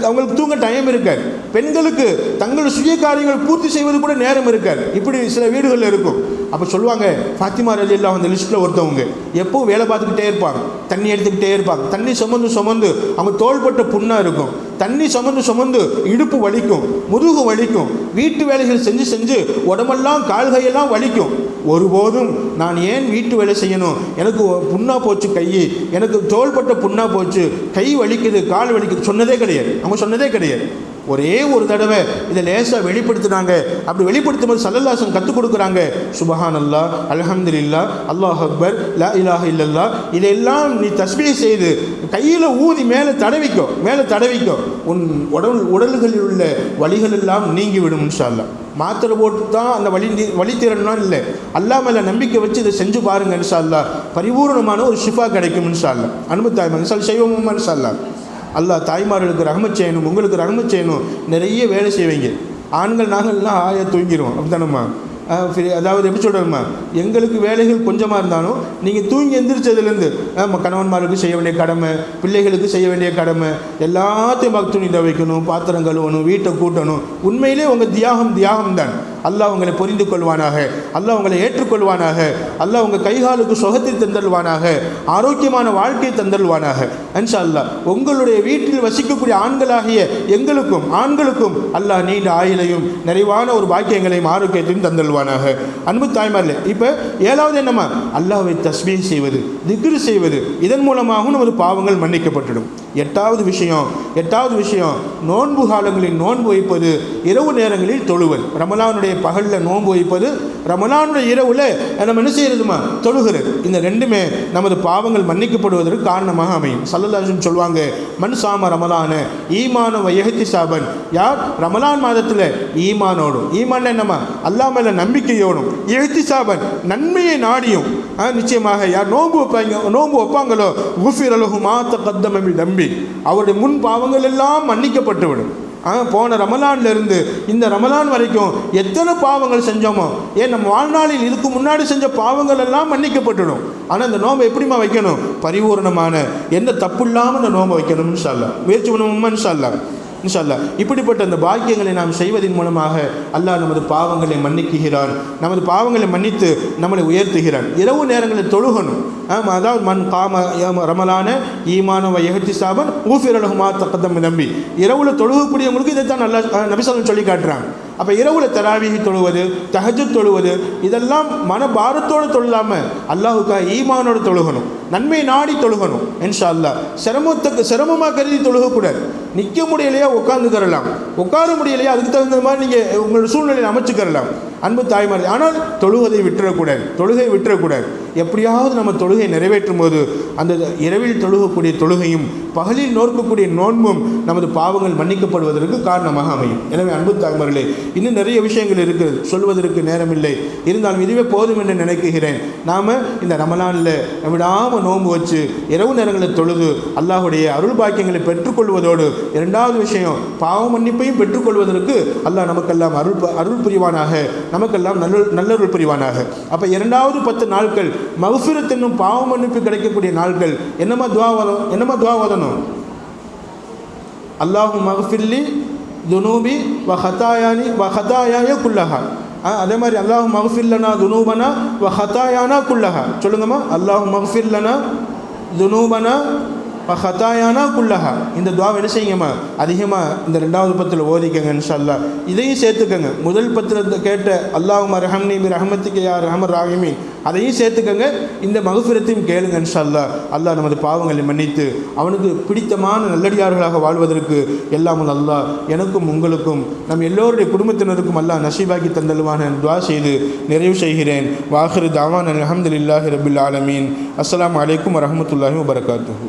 அவங்களுக்கு தூங்க டைம் இருக்காது. பெண்களுக்கு தங்களோட சுய காரியங்கள் பூர்த்தி செய்வது கூட நேரம் இருக்காது. இப்படி சில வீடுகளில் இருக்கும். அப்போ சொல்லுவாங்க, ஃபாத்திமா ரலியல்லாஹு அந்த லிஸ்ட்டில் ஒருத்தவங்க எப்போவும் வேலை பார்த்துக்கிட்டே இருப்பாங்க, தண்ணி எடுத்துக்கிட்டே இருப்பாங்க. தண்ணி சுமந்து அவங்க தோள்பட்ட புண்ணாக இருக்கும். தண்ணி சுமந்து இடுப்பு வலிக்கும், முதுகு வலிக்கும். வீட்டு வேலைகள் செஞ்சு உடம்பெல்லாம் கால்கையெல்லாம் வலிக்கும். ஒருபோதும் நான் ஏன் வீட்டு வேலை செய்யணும், எனக்கு புண்ணா போச்சு கை, எனக்கு தோள்பட்ட புண்ணா போச்சு, கை வலிக்குது, கால் வலிக்குது சொன்னதே கிடையாது. அவங்க சொன்னதே கிடையாது. ஒரே ஒரு தடவை இதை லேசாக வெளிப்படுத்தினாங்க. அப்படி வெளிப்படுத்தும் போது ஸல்லல்லாஹு அலைஹி வஸல்லம் கற்றுக் கொடுக்குறாங்க, சுபஹான் அல்லாஹ், அல்ஹம்துலில்லாஹ், அல்லாஹ் அக்பர், லா இலாஹ இல்லல்லாஹ் இதெல்லாம் நீ தஸ்பீஹ் செய்து கையில் ஊதி மேலே தடவிக்கோ, உன் உடல்களில் உள்ள வலிகள் எல்லாம் நீங்கிவிடும் இன்ஷா அல்லாஹ். மாத்திரை போட்டு தான் அந்த வலி தீரணும்னா இல்லை, அல்லாஹ் மேலே நம்பிக்கை வச்சு இதை செஞ்சு பாருங்க இன்ஷா அல்லாஹ். பரிபூர்ணமான ஒரு ஷிஃபா கிடைக்கும் இன்ஷா அல்லாஹ். அன்பு தாய்மார் செய்வோமா இன்ஷா அல்லாஹ். அல்லாஹ் தாய்மார்களுக்கு ரஹ்மத் செய்யணும், உங்களுக்கு ரஹ்மத் செய்யணும். நிறைய வேலை செய்வீங்க. ஆண்கள் நாங்கள்லாம் ஆயா தூங்கிடுவோம், அப்படித்தானம்மா? அதாவது எப்படி சொல்கிறோம்மா, எங்களுக்கு வேலைகள் கொஞ்சமாக இருந்தாலும் நீங்கள் தூங்கி எந்திரிச்சதுலேருந்து கணவன்மாருக்கு செய்ய வேண்டிய கடமை, பிள்ளைகளுக்கு செய்ய வேண்டிய கடமை எல்லாத்தையும் துணி துவைக்கணும், பாத்திரம் கழுவணும், வீட்டை கூட்டணும். உண்மையிலே உங்கள் தியாகம் தான். அல்லாஹ் உங்களை புரிந்து கொள்வானாக, அல்லாஹ் உங்களை ஏற்றுக்கொள்வானாக, அல்லாஹ் உங்கள் கைகாலுக்கு சுகத்தை தந்தல்வானாக, ஆரோக்கியமான வாழ்க்கையை தந்தல்வானாக இன்ஷா அல்லாஹ். உங்களுடைய வீட்டில் வசிக்கக்கூடிய ஆண்களாகிய ஆண்களுக்கும் அல்லாஹ் நீண்ட ஆயுளையும் நிறைவான ஒரு பாக்கியங்களையும் ஆரோக்கியத்தையும் தந்தல்வானாக. அன்பு தாய்மார்களே, இப்போ 7வது என்னம்மா? அல்லாஹ்வை தஸ்பீஹ் செய்வது, திக்ர் செய்வது. இதன் மூலமாகவும் நமது பாவங்கள் மன்னிக்கப்பட்டுடும். எட்டாவது விஷயம் நோன்பு காலங்களில் நோன்பு வைப்பது, இரவு நேரங்களில் தொழுவது. ரமலானுடைய பகலில் நோன்பு வைப்பது, ரமலானுடைய இரவில் நம்ம என்ன செய்யறதுமா தொழுகிறது. இந்த ரெண்டுமே நமது பாவங்கள் மன்னிக்கப்படுவதற்கு காரணமாக அமையும். ஸல்லல்லாஹு அலைஹி வஸல்லம் சொல்லுவாங்க, மன் சாம ரமலான ஈமான வ இஹ்திசாபன், யார் ரமலான் மாதத்தில் ஈமானோடும், ஈமான் என்னமா அல்லாஹ் மேல நம்பிக்கையோடும், இஹ்திசாபன் நன்மையை நாடியும் நிச்சயமாக யார் நோன்பு வைப்பாங்களோ குஃபிர லஹு மா தகத்தம மின் தம்பி, அவருடைய முன் பாவங்கள் எல்லாம் மன்னிக்கப்பட்டுவிடும். போன ரமலான்ல இருந்து இந்த ரமலான் வரைக்கும் எத்தனை பாவங்கள் செஞ்சோமோ, ஏன் நம்ம வாழ்நாளில் இதுக்கு முன்னாடி செஞ்ச பாவங்கள் எல்லாம் மன்னிக்கப்பட்டுடும். ஆனால் இந்த நோம்பை எப்படிமா வைக்கணும்? பரிபூர்ணமான எந்த தப்பு இல்லாமல் இந்த நோம்பை வைக்கணும். இன்ஷா அல்லாஹ் முயற்சி பண்ணுவோம். இன்ஷா அல்லாஹ் இப்படிப்பட்ட அந்த பாக்கியங்களை நாம் செய்வதன் மூலமாக அல்லாஹ் நமது பாவங்களை மன்னிக்குகிறான், நமது பாவங்களை மன்னித்து நம்மளை உயர்த்துகிறான். இரவு நேரங்களில் தொழுகணும். அதாவது மன் காம ரமலான ஈமான வ இஹ்திசாபன் ஊஃபிர லஹு மா தகத்தம மின் தம்பி, இரவுல தொழுகக்கூடியவங்களுக்கு இதைத்தான் நல்லா நபி ஸல்லல்லாஹு சொல்லி காட்டுறாங்க. அப்போ இரவுல தராவீஹ் தொழுவது, தஹஜ்ஜுத் தொழுவது, இதெல்லாம் மனபாரத்தோடு தொழாமல் அல்லாஹுக்காக ஈமானோடு தொழுகணும், நன்மை நாடி தொழுகணும். இன்ஷா அல்லாஹ் சிரமமாக கருதி தொழுகக்கூடாது. நிற்க முடியலையா உட்காந்துக்கிறலாம், உட்கார முடியலையா அதுக்கு தகுந்த மாதிரி நீங்கள் உங்களோட சூழ்நிலையை அமைச்சுக்கிறலாம். அன்பு தாய்மார், ஆனால் தொழுகை விட்டுறக்கூடாது. எப்படியாவது நம்ம தொழுகை நிறைவேற்றும் போது அந்த இரவில் தொழுகக்கூடிய தொழுகையும் பகலில் நோக்கக்கூடிய நோன்பும் நமது பாவங்கள் மன்னிக்கப்படுவதற்கு காரணமாக அமையும். எனவே அன்பு தாய்மார்களே, இன்னும் நிறைய விஷயங்கள் இருக்குது, சொல்வதற்கு நேரமில்லை. இருந்தாலும் இதுவே போதும் என்று நினைக்கிறேன். நாம் இந்த ரமலானில் விடாமல் நோன்பு வச்சு இரவு நேரங்களில் தொழுது அல்லாஹுடைய அருள் பாக்கியங்களை பெற்றுக்கொள்வதோடு, இரண்டாவது விஷயம் பாவ மன்னிப்பையும் பெற்றுக்கொள்வதற்கு அல்லாஹ் நமக்கெல்லாம் அருள் புரிவானாக, நமக்கெல்லாம் நல்லருள் புரிவானாக. அப்போ இரண்டாவது 10 நாட்கள் மஃபிரத் என்னும் பாவ மன்னிப்பு கிடைக்கக்கூடிய நாட்கள். என்னமா துவா ஓதணும்? அல்லாஹு மஃபிர்லி துனூபி வ ஹதாயாய குல்லஹா. அதே மாதிரி அல்லாஹு மஃபிர் லனா துனூபனா வ ஹதாயானா குல்லஹா. சொல்லுங்கம்மா, அல்லாஹு மஃபிர் லனா துனூபனா வ ஹதாயானா குல்லஹா. இந்த துவா என்ன செய்யுங்கம்மா அதிகமாக இந்த 2வது பத்தில் ஓதிக்கங்க. இன்ஷா அல்லாஹ் இதையும் சேர்த்துக்கங்க. முதல் பத்தில் கேட்ட அல்லாஹும்ம ரஹம்னி பி ரஹ்மத்திக யா அர்ஹமர் ராஹிமீன், அதையும் சேர்த்துக்கங்க. இந்த மஃபிரத்தையும் கேளுங்க. இன்ஷா அல்லாஹ் அல்லாஹ் நமது பாவங்களை மன்னித்து அவனுக்கு பிடித்தமான நல்லடியார்களாக வாழ்வதற்கு எல்லாம் அல்லாஹ் எனக்கும் உங்களுக்கும் நம் எல்லோருடைய குடும்பத்தினருக்கும் அல்லாஹ் நசீபாக்கி தந்தல்வான துவா செய்து நிறைவு செய்கிறேன். வாஹிரு தாவான் அல்ஹம்துலில்லாஹி ரப்பில் ஆலமீன். அஸ்ஸலாமு அலைக்கும் வரஹ்மத்துல்லாஹி வபரகாத்துஹு.